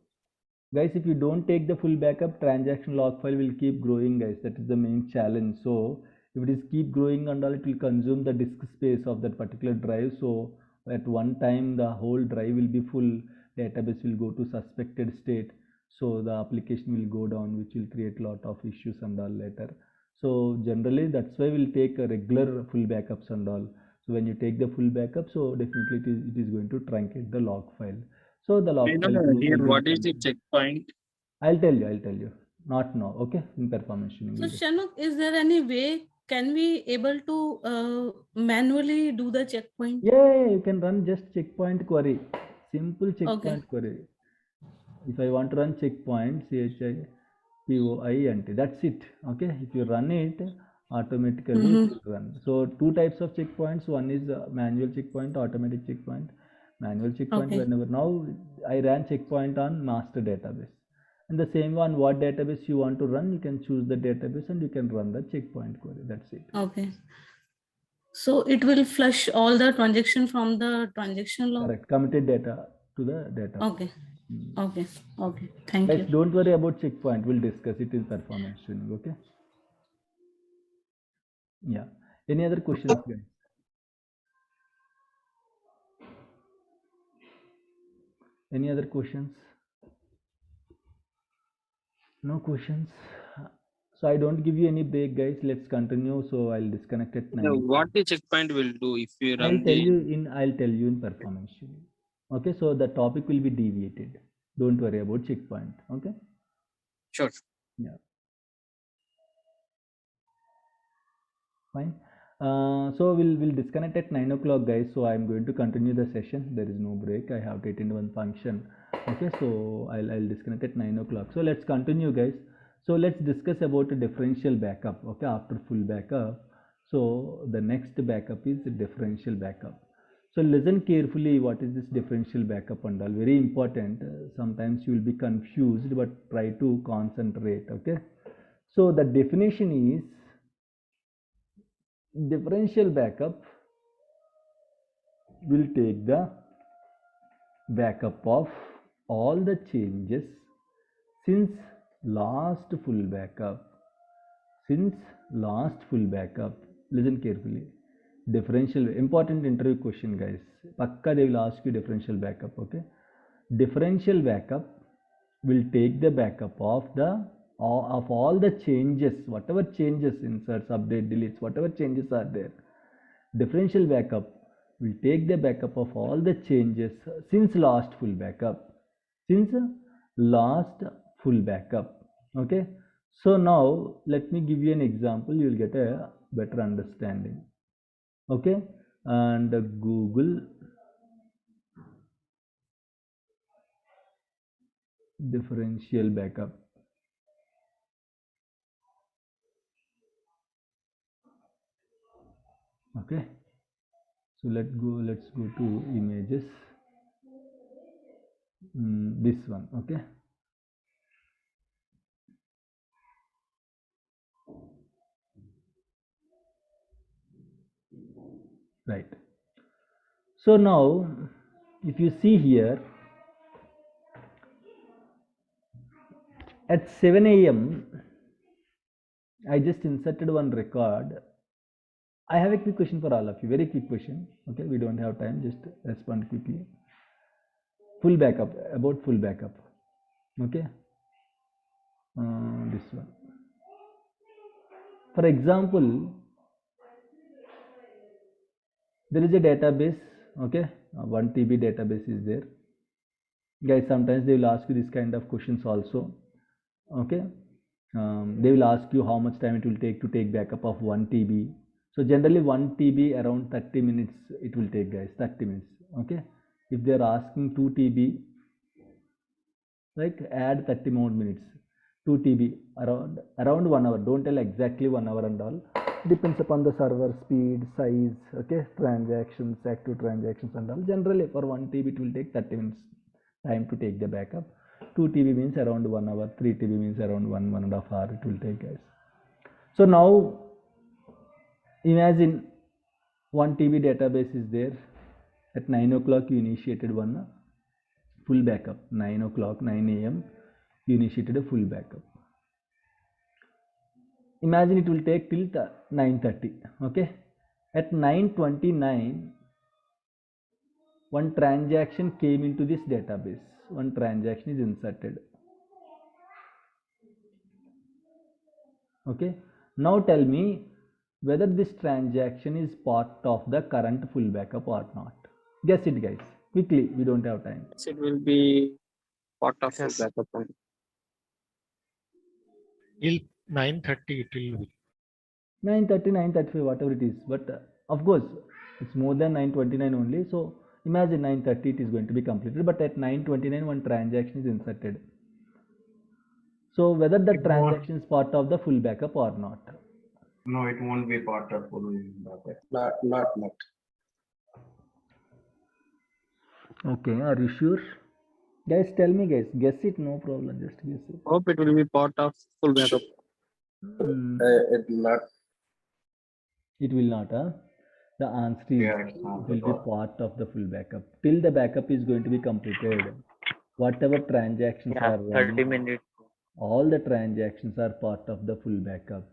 Guys, if you don't take the full backup, transaction log file will keep growing, guys. That is the main challenge. So if it is keep growing and all, it will consume the disk space of that particular drive. So at one time, the whole drive will be full. Database will go to suspected state. So the application will go down, which will create a lot of issues and all later. So generally, that's why we'll take a regular full backups and all. So when you take the full backup, so definitely it is going to truncate the log file. So the log file will Here, be what is the incomplete. checkpoint? I'll tell you. Not now, okay? In performance tuning so video. Shanmugh, is there any way can we able to manually do the checkpoint? Yeah, you can run just checkpoint query. Simple checkpoint query. If I want to run checkpoint, CHIPOINT, that's it. Okay, if you run it, automatically it will run. So two types of checkpoints. One is manual checkpoint, automatic checkpoint. Manual checkpoint, whenever now I ran checkpoint on master database. And the same one, what database you want to run, you can choose the database and you can run the checkpoint query. That's it. Okay. So it will flush all the transaction from the transaction log. Correct. Committed data to the data. Okay. Okay. Thank Guys, you. don't worry about checkpoint. We'll discuss it in performance tuning. Okay. Yeah. Any other questions, guys? Any other questions? No questions. So I don't give you any break, guys. Let's continue. So I'll disconnect at 9. What the checkpoint will do if you I'll run tell the you in performance tuning. Okay. So the topic will be deviated. Don't worry about checkpoint. Okay. sure. Yeah. Fine. So we'll disconnect at 9 o'clock, guys. So I'm going to continue the session. There is no break. I have to attend one function. Okay, so I'll disconnect at 9 o'clock. So let's continue, guys. So let's discuss about a differential backup. Okay, after full backup. So the next backup is differential backup. So listen carefully. What is this differential backup and all? Very important. Sometimes you will be confused, but try to concentrate. Okay. So the definition is differential backup will take the backup of all the changes since last full backup. Listen carefully. Differential, important interview question, guys. Pakka they will ask you differential backup. Okay. Differential backup will take the backup of the of all the changes, whatever changes, inserts, update, deletes, whatever changes are there, differential backup will take the backup of all the changes since last full backup. Okay, so now let me give you an example, you will get a better understanding. Okay, and Google differential backup. Okay, so let's go to images. This one. Okay, right. So now if you see here, at 7 a.m. I just inserted one record. I have a quick question for all of you, very quick question. Okay, we don't have time, just respond quickly. Full backup, about full backup. Okay, this one. For example, there is a database. Okay, 1 TB database is there. Guys, sometimes they will ask you this kind of questions also. Okay, they will ask you how much time it will take to take backup of 1 TB. So generally 1 TB around 30 minutes it will take, guys, 30 minutes. Okay, if they are asking 2 TB, like add 30 more minutes. 2 TB around 1 hour. Don't tell exactly 1 hour and all. Depends upon the server speed, size, okay, transactions, active transactions and all. Generally for 1 TB it will take 30 minutes time to take the backup. 2 TB means around 1 hour. 3 TB means around 1.5 hour it will take, guys. So now imagine 1 TB database is there. At 9 o'clock you initiated one full backup. 9 o'clock, 9 a.m. you initiated a full backup. Imagine it will take till 9:30. Okay, at 9:29 one transaction came into this database. One transaction is inserted. Okay, now tell me whether this transaction is part of the current full backup or not. Guess it, guys, quickly, we don't have time. It will be part of full Yes. backup. Till 9:30 it will be. 9:30, 9:35, whatever it is, but of course it's more than 9:29 only. So imagine 9:30 it is going to be completed, but at 9:29 one transaction is inserted. So whether the transaction is part of the full backup or not. No, it won't be part of full backup. Not. Okay, are you sure? Guys, tell me, guys, guess it, no problem, just guess it. Hope it will be part of full backup. It not. It will not, huh? The answer is It's not it will be part of the full backup. Till the backup is going to be completed, whatever transactions are running, 30 minutes. all the transactions are part of the full backup.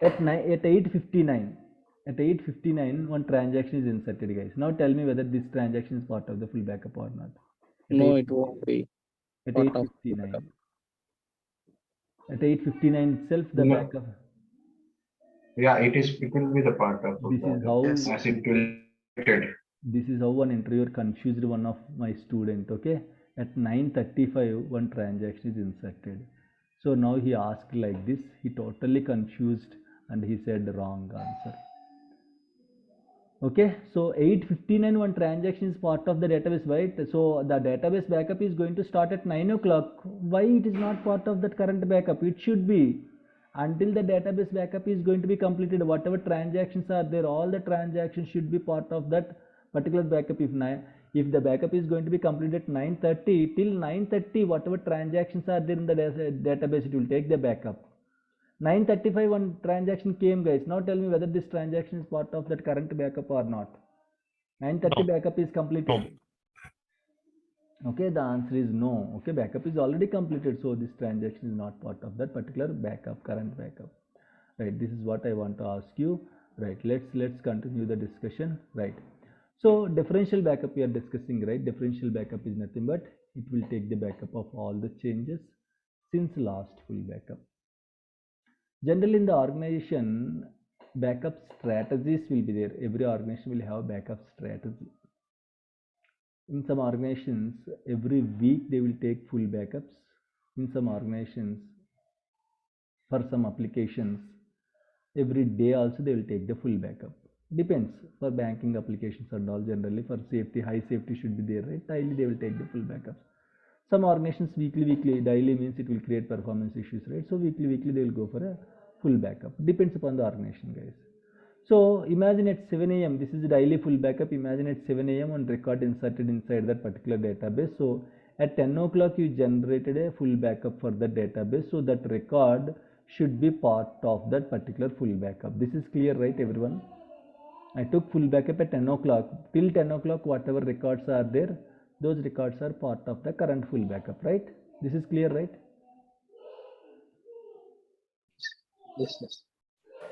At 8:59, one transaction is inserted, guys. Now tell me whether this transaction is part of the full backup or not. No, it won't be. At Part of 8:59. At 8:59 itself, the No. backup. Yeah, it will be the part of full This is backup. how. Yes. As it will be. This is how one interviewer confused one of my student. Okay, at 9:35 one transaction is inserted. So now he asked like this, he totally confused and he said the wrong answer. Okay, so 8:59 one transaction is part of the database, right? So the database backup is going to start at 9 o'clock. Why it is not part of that current backup? It should be. Until the database backup is going to be completed, whatever transactions are there, all the transactions should be part of that particular backup. If the backup is going to be completed at 9:30, till 9:30 whatever transactions are there in the database, it will take the backup. 9:35 one transaction came, guys. Now tell me whether this transaction is part of that current backup or not. 9:30 No. backup is completed. No. Okay, the answer is no. Okay, backup is already completed, so this transaction is not part of that particular backup, current backup. Right, this is what I want to ask you. Right, let's continue the discussion. Right, so differential backup we are discussing, right? Differential backup is nothing but it will take the backup of all the changes since last full backup. Generally in the organization, backup strategies will be there. Every organization will have backup strategy. In some organizations, every week they will take full backups. In some organizations, for some applications, every day also they will take the full backup. Depends. For banking applications and all, generally for safety, high safety should be there, right? Daily they will take the full backups. Some organizations weekly, daily means it will create performance issues, right? So weekly they will go for a full backup. Depends upon the organization, guys. So imagine at 7 a.m. this is daily full backup. Imagine at 7 a.m. one record inserted inside that particular database. So at 10 o'clock you generated a full backup for the database. So that record should be part of that particular full backup. This is clear, right, everyone? I took full backup at 10 o'clock. Till 10 o'clock, whatever records are there, those records are part of the current full backup, right? This is clear, right? Yes.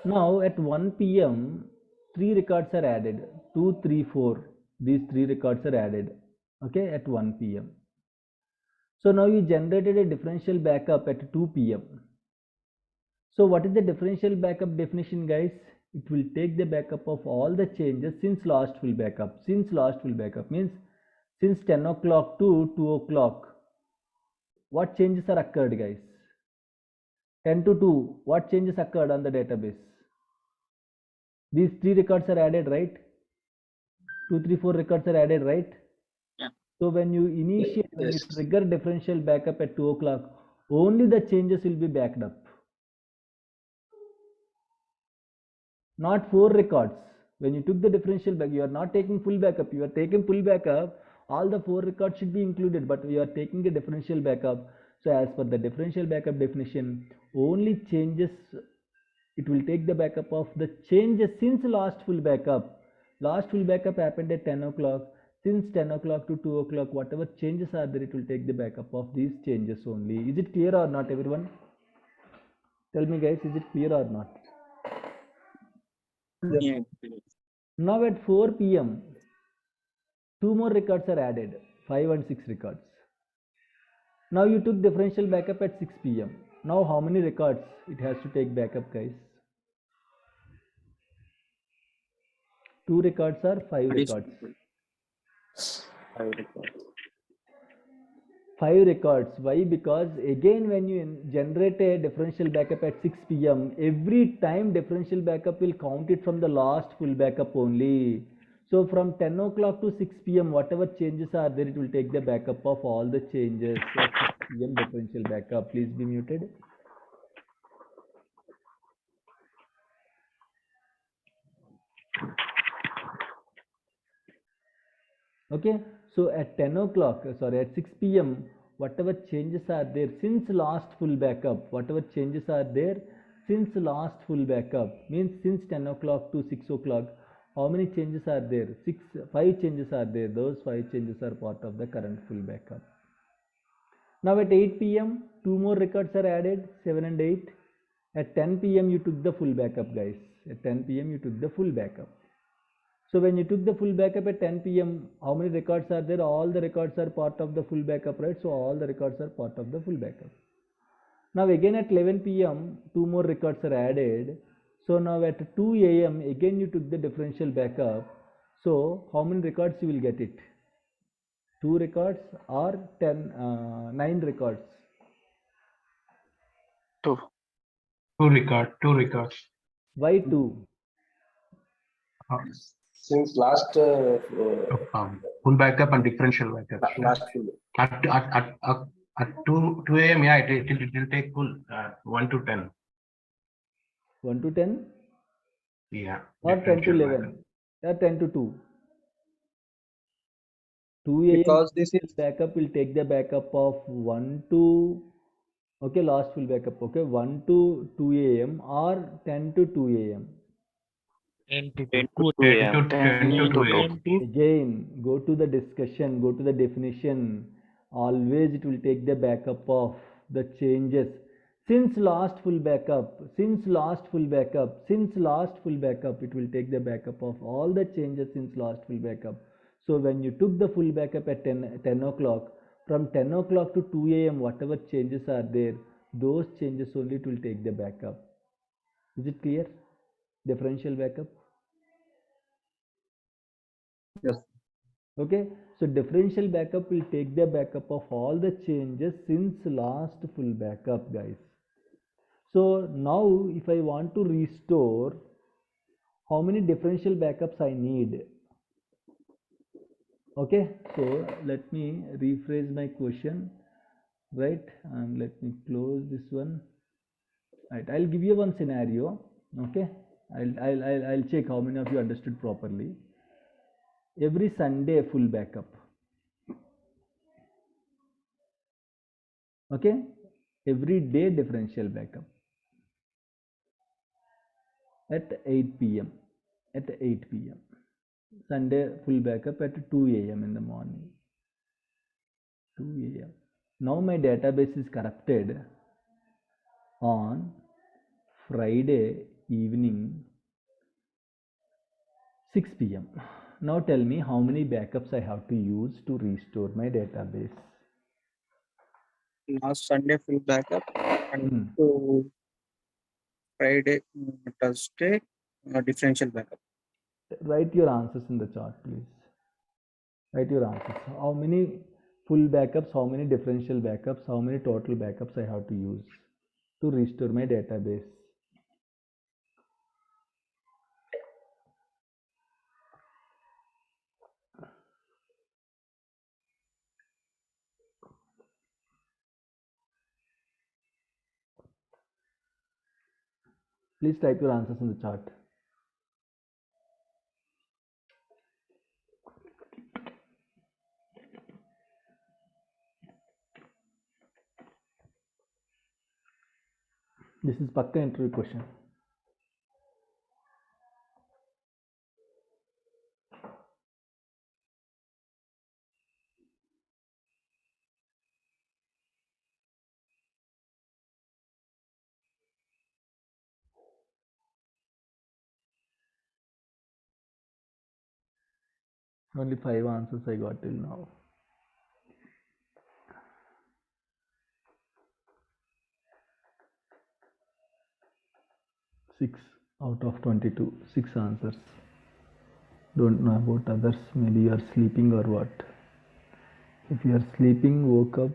Now at 1 p.m., 3 records are added. 2, 3, 4. These 3 records are added. Okay, at 1 p.m. So now you generated a differential backup at 2 p.m. So what is the differential backup definition, guys? It will take the backup of all the changes since last full backup. Since last full backup means since 10 o'clock to 2 o'clock. What changes are occurred, guys? 10 to 2. What changes occurred on the database? These 3 records are added, right? 2, 3, 4 records are added, right? Yeah. So when you initiate, when you trigger differential backup at 2 o'clock, only the changes will be backed up. Not 4 records. When you took the differential back, you are not taking full backup. You are taking full backup. All the 4 records should be included, but we are taking a differential backup. So as per the differential backup definition, only changes, it will take the backup of the changes since last full backup. Last full backup happened at 10 o'clock. Since 10 o'clock to 2 o'clock, whatever changes are there, it will take the backup of these changes only. Is it clear or not, everyone? Tell me, guys, is it clear or not? Yeah. Now at 4 p.m., 2 more records are added, 5 and 6 records. Now you took differential backup at 6 p.m. Now how many records it has to take backup, guys? 2 records or 5 records? 5 records. Why? Because again when you generate a differential backup at 6 p.m., every time differential backup will count it from the last full backup only. So from 10 o'clock to 6 p.m., whatever changes are there, it will take the backup of all the changes at 6 p.m. differential backup. Please be muted. Okay, so at 10 o'clock, at 6 p.m., whatever changes are there since last full backup, whatever changes are there since last full backup, means since 10 o'clock to 6 o'clock, how many changes are there? 5 changes are there. Those 5 changes are part of the current full backup. Now at 8 p.m., 2 more records are added, 7 and 8. At 10 p.m., you took the full backup, guys. At 10 p.m., you took the full backup. So when you took the full backup at 10 p.m., how many records are there? All the records are part of the full backup, right? So all the records are part of the full backup. Now again at 11 p.m., 2 more records are added. So now at 2 a.m., again you took the differential backup. So how many records you will get it? 2 records or 9 records? 2 records. Why 2? Since last Full backup and differential backup. last full. At 2 a.m. Yeah, it will take full 1 to 10. 1 to 10? Yeah. Or 10 to 11? Or 10 to 2? 2 a.m. Because this is backup will take the backup of 1 to, okay, last full backup, okay, 1 to 2 a.m. or 10 to 2 a.m. 10 to 10 2. to 2 a.m. 10 to 2 a.m. Again, go to the discussion, go to the definition. Always it will take the backup of the changes since last full backup, since last full backup, since last full backup. It will take the backup of all the changes since last full backup. So when you took the full backup at 10 o'clock, from 10 o'clock to 2 a.m., whatever changes are there, those changes only it will take the backup. Is it clear? Differential backup. Yes. Okay, so differential backup will take the backup of all the changes since last full backup, guys. So now if I want to restore, how many differential backups I need? Okay, so let me rephrase my question, right? And let me close this one. Right, I'll give you one scenario. Okay, I'll check how many of you understood properly. Every Sunday full backup. Okay, every day differential backup at 8 p.m. at 8 p.m. Sunday full backup at 2 a.m. in the morning. 2 a.m. Now my database is corrupted on Friday evening 6 p.m. Now tell me how many backups I have to use to restore my database. Last Sunday full backup and to Friday, Thursday, differential backup. Write your answers in the chart, please. Write your answers. How many full backups, how many differential backups, how many total backups I have to use to restore my database. Please type your answers in the chart. This is Pakka interview question. Only 5 answers I got till now. Six out of 22. 6 answers. Don't know about others. Maybe you are sleeping or what. If you are sleeping, woke up,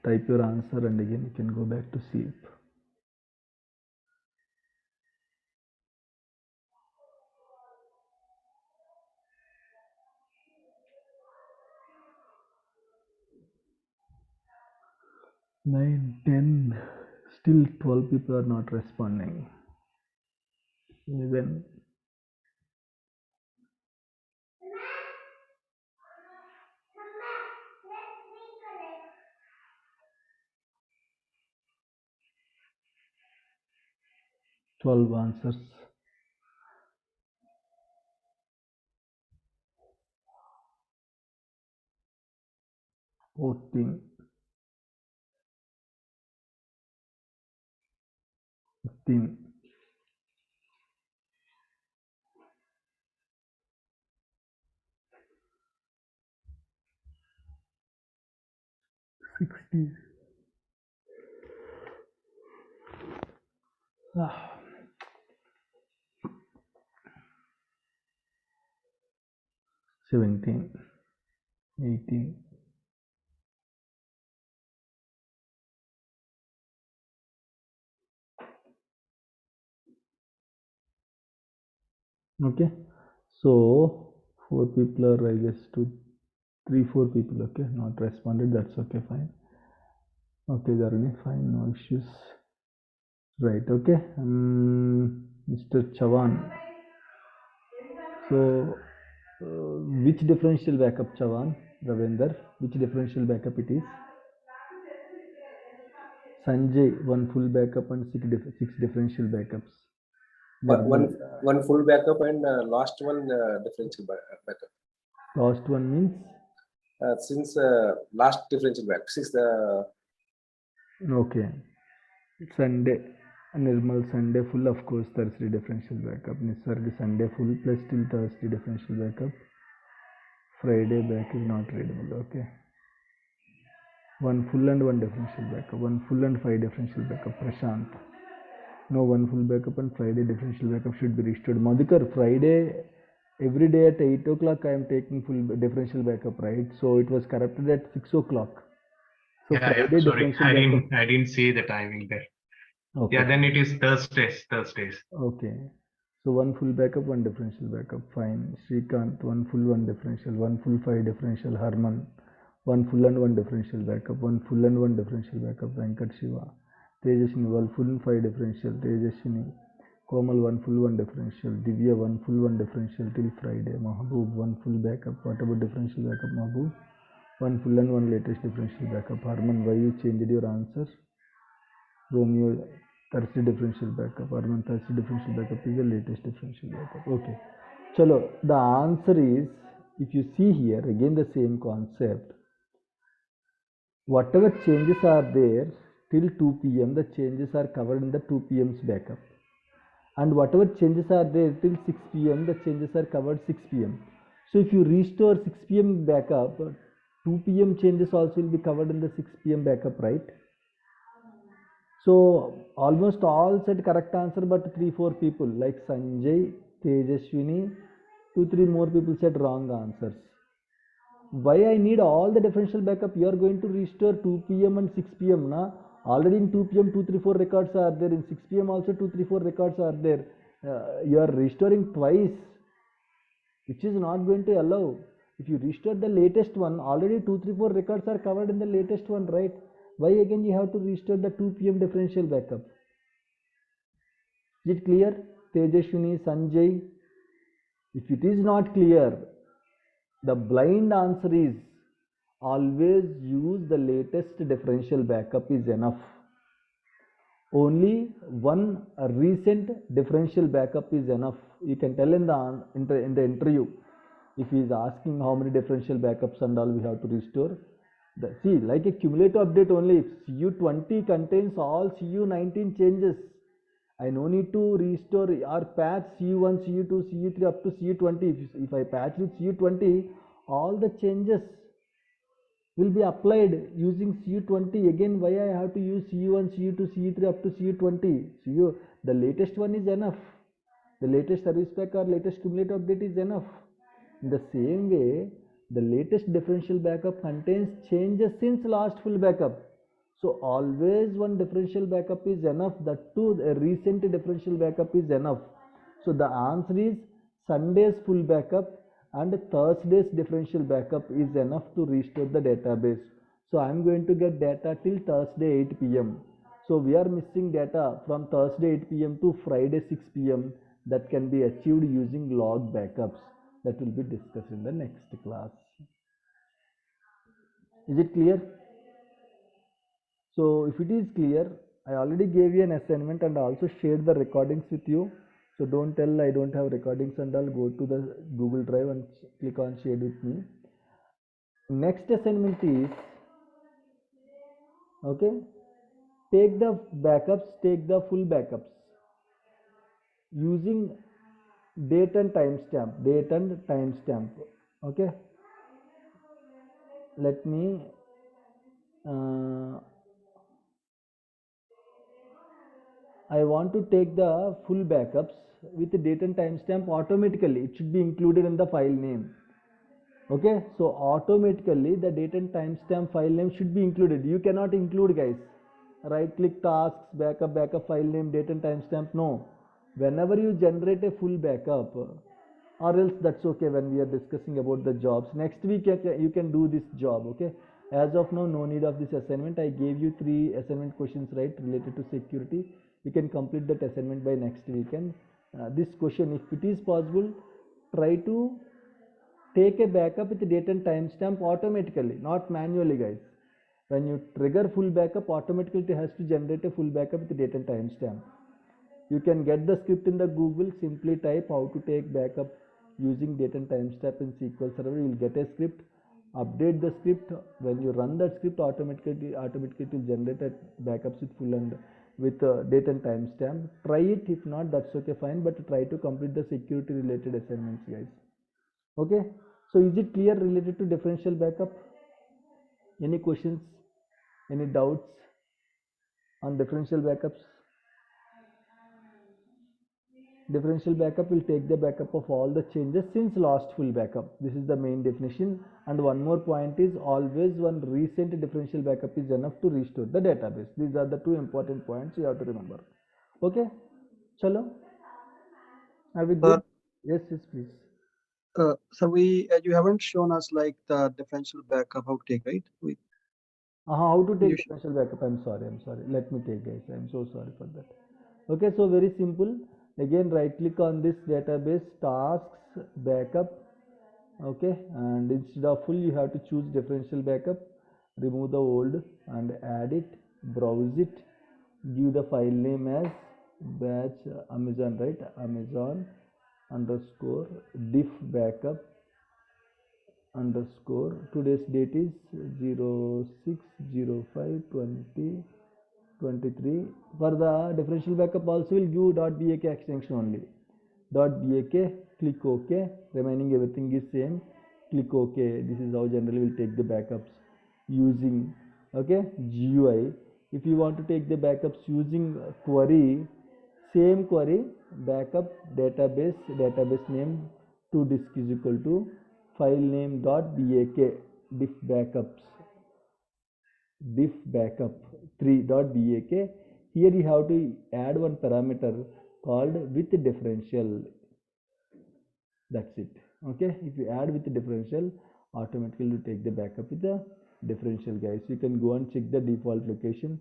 type your answer and again you can go back to sleep. Nine, 10, still 12 people are not responding. 11. Twelve answers. 14. 15. 60. 17. 18. Okay, so 4 people are, I guess, 4 people, okay, not responded. That's okay, fine. Okay, Dharani, fine, no issues. Right, okay. Mr. Chavan. So, which differential backup, Chavan? Ravender, which differential backup it is? Sanjay, one full backup and 6 differential backups. One full backup and last one differential backup. Last one means? Since last differential backup, since the. Okay. Sunday, Nirmal Sunday full, of course, Thursday differential backup. Nisarg Sunday full plus till Thursday differential backup. Friday back is not readable, okay. One full and one differential backup. One full and 5 differential backup. Prashant. No, one full backup and Friday differential backup should be restored. Madhukar, Friday, every day at 8 o'clock I am taking full differential backup, right? So it was corrupted at 6 o'clock. So Yeah, Friday sorry, differential backup. I didn't see the timing there. Okay. Yeah, then it is Thursdays. Okay. So one full backup, one differential backup. Fine. Srikanth, one full, one differential. One full, 5 differential. Harman, one full and one differential backup. One full and one differential backup. Venkat Shiva. Tejashini, one full and 5 differential. Tejashini. Komal, one full, one differential. Divya, one full, one differential till Friday. Mahaboob, one full backup. What about differential backup, Mahaboob? One full and one latest differential backup. Harman, why you changed your answer? Romeo, Thursday differential backup. Harman, Thursday differential backup is the latest differential backup. Okay. Chalo, the answer is, if you see here, again the same concept. Whatever changes are there till 2 p.m., the changes are covered in the 2 p.m.'s backup. And whatever changes are there till 6 p.m., the changes are covered 6 p.m. So if you restore 6 p.m. backup, 2 p.m. changes also will be covered in the 6 p.m. backup, right? So almost all said correct answer, but 3-4 people like Sanjay, Tejashwini, 2-3 more people said wrong answers. Why I need all the differential backup? You are going to restore 2 p.m. and 6 p.m. Na? Already in 2 p.m. 234 records are there. In 6 p.m. also 234 records are there. You are restoring twice, which is not going to allow. If you restore the latest one, already 234 records are covered in the latest one, right? Why again you have to restore the 2 p.m. differential backup? Is it clear? Tejashwini, Sanjay? If it is not clear, the blind answer is always use the latest differential backup is enough. Only one recent differential backup is enough. You can tell in the interview, if he is asking how many differential backups and all we have to restore. See, like a cumulative update only. If CU20 contains all CU19 changes, I no need to restore or patch CU1, CU2, CU3 up to CU20. If I patch with CU20, all the changes will be applied using CU20. Again, why I have to use CU1, CU2, CU3 up to CU20? The latest one is enough. The latest service pack or latest cumulative update is enough. In the same way, the latest differential backup contains changes since last full backup. So always one differential backup is enough. That too, a recent differential backup is enough. So the answer is Sunday's full backup and Thursday's differential backup is enough to restore the database. So I am going to get data till Thursday 8 p.m. So we are missing data from Thursday 8 p.m. to Friday 6 p.m. that can be achieved using log backups. That will be discussed in the next class. Is it clear? So if it is clear, I already gave you an assignment and also shared the recordings with you. So don't tell I don't have recordings and all. Go to the Google Drive and click on share with me. Next assignment is, okay, take the backups, take the full backups using date and timestamp. Okay, let me I want to take the full backups with the date and timestamp automatically. It should be included in the file name. Okay, so automatically the date and timestamp file name should be included. You cannot include, guys. Right click tasks, backup file name, date and timestamp. No. Whenever you generate a full backup, or else that's okay when we are discussing about the jobs. Next week you can do this job, okay? As of now, no need of this assignment. I gave you 3 assignment questions, right, related to security. You can complete that assignment by next week. And this question, if it is possible, try to take a backup with the date and timestamp automatically, not manually, guys. When you trigger full backup, automatically it has to generate a full backup with the date and timestamp. You can get the script in the Google. Simply type how to take backup using date and timestamp in SQL Server. You will get a script. Update the script. When you run that script, automatically it will generate backups with full and with date and timestamp. Try it. If not, that's okay, fine. But try to complete the security related assignments, guys. Okay. So is it clear related to differential backup? Any questions? Any doubts on differential backups? Differential backup will take the backup of all the changes since last full backup. This is the main definition. And one more point is always one recent differential backup is enough to restore the database. These are the two important points you have to remember. Okay, chalo. Are we good? Yes, please. So you haven't shown us like the differential backup how to take, right? How to take You differential backup? I'm sorry. Let me take, guys. I'm so sorry for that. Okay, so very simple. Again, right click on this database, tasks, backup. Okay, and instead of full, you have to choose differential backup. Remove the old and add it. Browse it. Give the file name as batch Amazon, right? Amazon underscore diff backup underscore. Today's date is 06/05/2023. For the differential backup also will give .bak extension only. .bak, click OK. Remaining everything is same. Click OK. This is how generally will take the backups using GUI. If you want to take the backups using query, same query, backup database name to disk is equal to file name .bak diff backup 3.bak. Here you have to add one parameter called with differential. That's it. Okay, if you add with the differential, automatically you take the backup with the differential, guys. You can go and check the default location.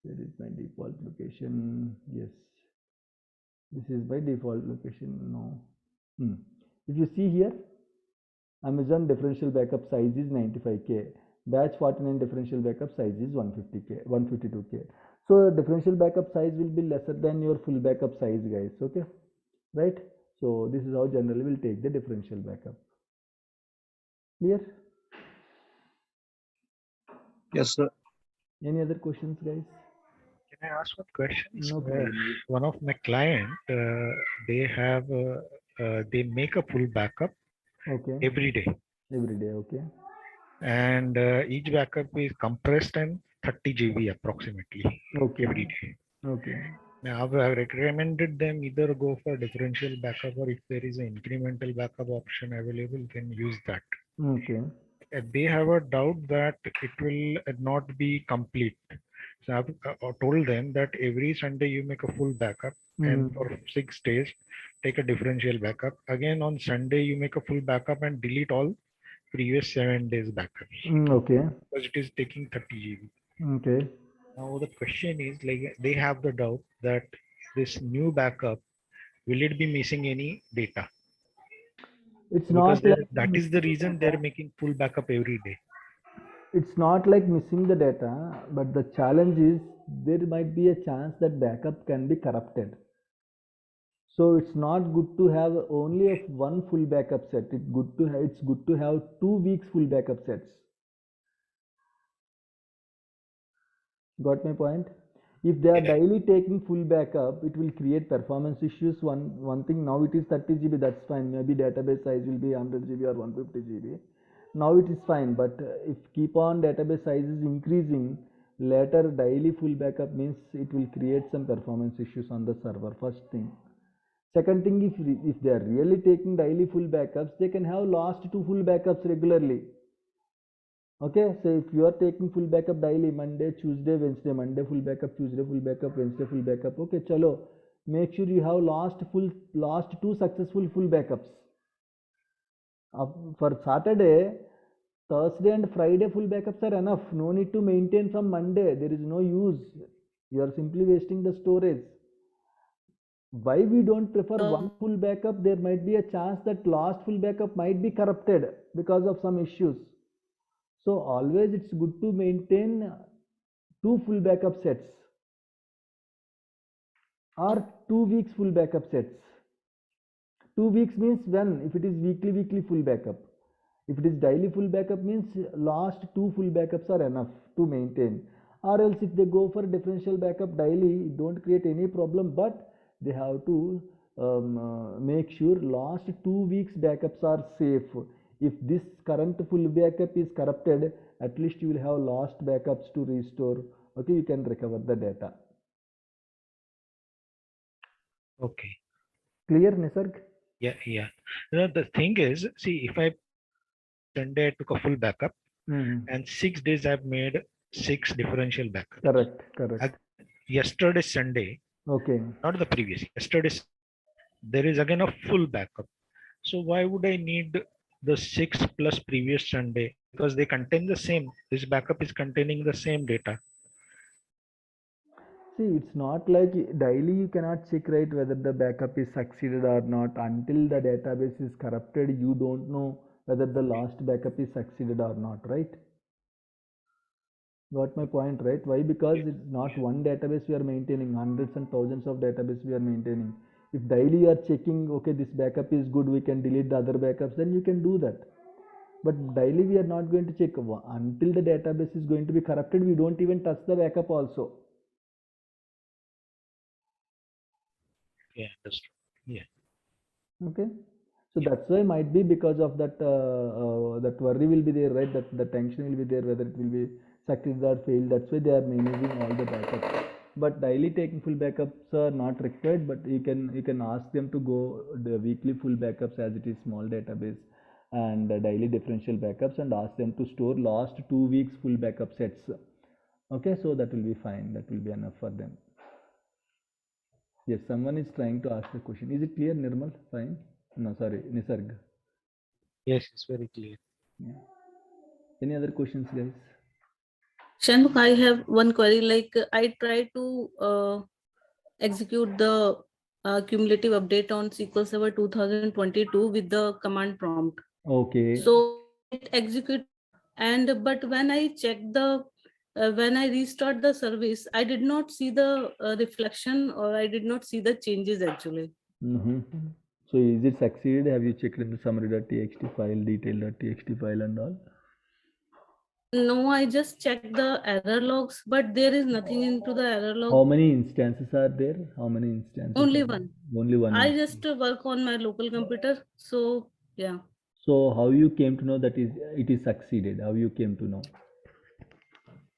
Where is my default location? Yes, this is my default location. No. If you see here, Amazon differential backup size is 95K. Batch 49 differential backup size is 152K. So differential backup size will be lesser than your full backup size, guys. Okay, right? So this is how generally will take the differential backup. Clear? Yes, sir. Any other questions, guys? Can I ask one question? No problem. One of my client, they make a full backup every day. Every day, okay. And each backup is compressed and 30 GB approximately every day. Okay. Now I have recommended them either go for differential backup, or if there is an incremental backup option available, then use that. Okay. They have a doubt that it will not be complete. So I've told them that every Sunday you make a full backup, and for 6 days take a differential backup. Again on Sunday you make a full backup and delete all previous 7 days backups. Okay. Because it is taking 30 GB. Okay. Now the question is, like, they have the doubt that this new backup, will it be missing any data? It's because not like that is the reason they're making full backup every day. It's not like missing the data, but the challenge is there might be a chance that backup can be corrupted. So it's not good to have only one full backup set. It's good to have 2 weeks full backup sets. Got my point? If they are daily taking full backup, it will create performance issues. One thing, now it is 30 GB, that's fine. Maybe database size will be 100 GB or 150 GB. Now it is fine, but if keep on database size is increasing, later daily full backup means it will create some performance issues on the server. First thing. Second thing, if they are really taking daily full backups, they can have last 2 full backups regularly. Okay, so if you are taking full backup daily, Monday, Tuesday, Wednesday, Monday full backup, Tuesday full backup, Wednesday full backup. Okay, chalo. Make sure you have last 2 successful full backups. For Saturday, Thursday and Friday full backups are enough. No need to maintain from Monday. There is no use. You are simply wasting the storage. Why we don't prefer one full backup? There might be a chance that last full backup might be corrupted because of some issues. So always it's good to maintain 2 full backup sets or 2 weeks full backup sets. 2 weeks means when? If it is weekly full backup. If it is daily full backup means last 2 full backups are enough to maintain. Or else if they go for differential backup daily, don't create any problem, but they have to make sure last 2 weeks backups are safe. If this current full backup is corrupted, at least you will have lost backups to restore. Okay, you can recover the data. Okay. Clear, Nisarg? Yeah, yeah. The thing is, see, if I Sunday I took a full backup, and 6 days I've made 6 differential backups. Correct. Yesterday Sunday, Okay. not the previous. Yesterday there is again a full backup. So why would I need the 6 plus previous Sunday? Because they contain the same. This backup is containing the same data. See, it's not like daily you cannot check, right, whether the backup is succeeded or not. Until the database is corrupted, you don't know whether the last backup is succeeded or not, right? Got my point, right? Why? Because it's not one database we are maintaining, hundreds and thousands of database we are maintaining. If daily you are checking, okay, this backup is good, we can delete the other backups, then you can do that. But daily we are not going to check. Until the database is going to be corrupted, we don't even touch the backup also. Yeah, that's true. Yeah. Okay. So that's why might be because of that that worry will be there, right? That the tension will be there whether it will be succeeded or failed. That's why they are managing all the backups. But daily taking full backups are not required. But you can ask them to go the weekly full backups as it is small database, and daily differential backups, and ask them to store last 2 weeks full backup sets. Okay, so that will be fine. That will be enough for them. Yes, someone is trying to ask the question. Is it clear, Nirmal? Fine. No, sorry, Nisarg. Yes, it's very clear. Yeah. Any other questions, guys? Shanmukh, I have one query. Like I try to execute the cumulative update on SQL Server 2022 with the command prompt. Okay. So it executes, and but when I check the when I restart the service, I did not see the reflection, or I did not see the changes actually. So is it succeeded? Have you checked in the summary.txt file, detail.txt file and all? No, I just checked the error logs, but there is nothing into the error log. How many instances are there? How many instances? Only one. Only one. I just work on my local computer. So yeah. So how you came to know that it is succeeded? How you came to know?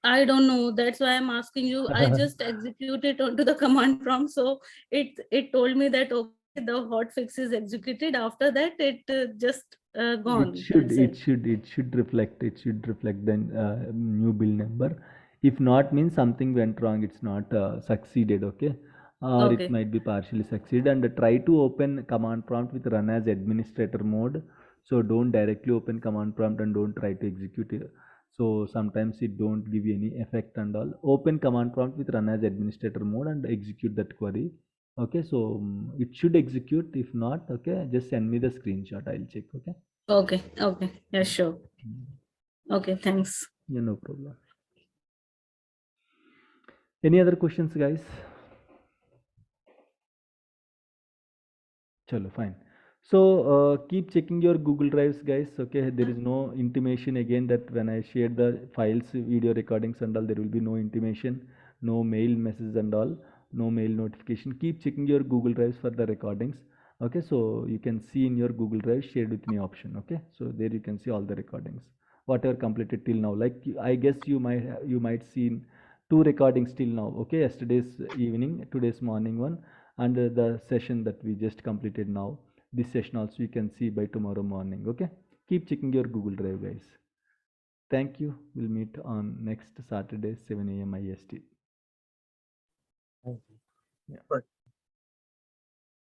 I don't know. That's why I'm asking you. I just executed onto the command prompt. So it told me that okay, the hotfix is executed. After that, it just gone. It should reflect the new build number. If not, means something went wrong. It's not succeeded. Okay. Or it might be partially succeed, and try to open command prompt with run as administrator mode. So don't directly open command prompt and don't try to execute it. So sometimes it don't give you any effect and all. Open command prompt with run as administrator mode and execute that query. Okay, so it should execute. If not, okay, just send me the screenshot. I'll check. Okay. Okay. Yeah, sure. Okay, thanks. Yeah, no problem. Any other questions, guys? Chalo, fine. So keep checking your Google Drives, guys. Okay, there is no intimation again that when I share the files, video recordings and all, there will be no intimation, no mail messages and all, no mail notification. Keep checking your Google Drives for the recordings. Okay, so you can see in your Google Drive shared with me option. Okay, so there you can see all the recordings, whatever completed till now. Like I guess you might see 2 recordings till now. Okay, yesterday's evening, today's morning one, and the session that we just completed now. This session also you can see by tomorrow morning. Okay, keep checking your Google Drive, guys. Thank you. We'll meet on next Saturday 7 a.m. IST. Thank you. Yeah.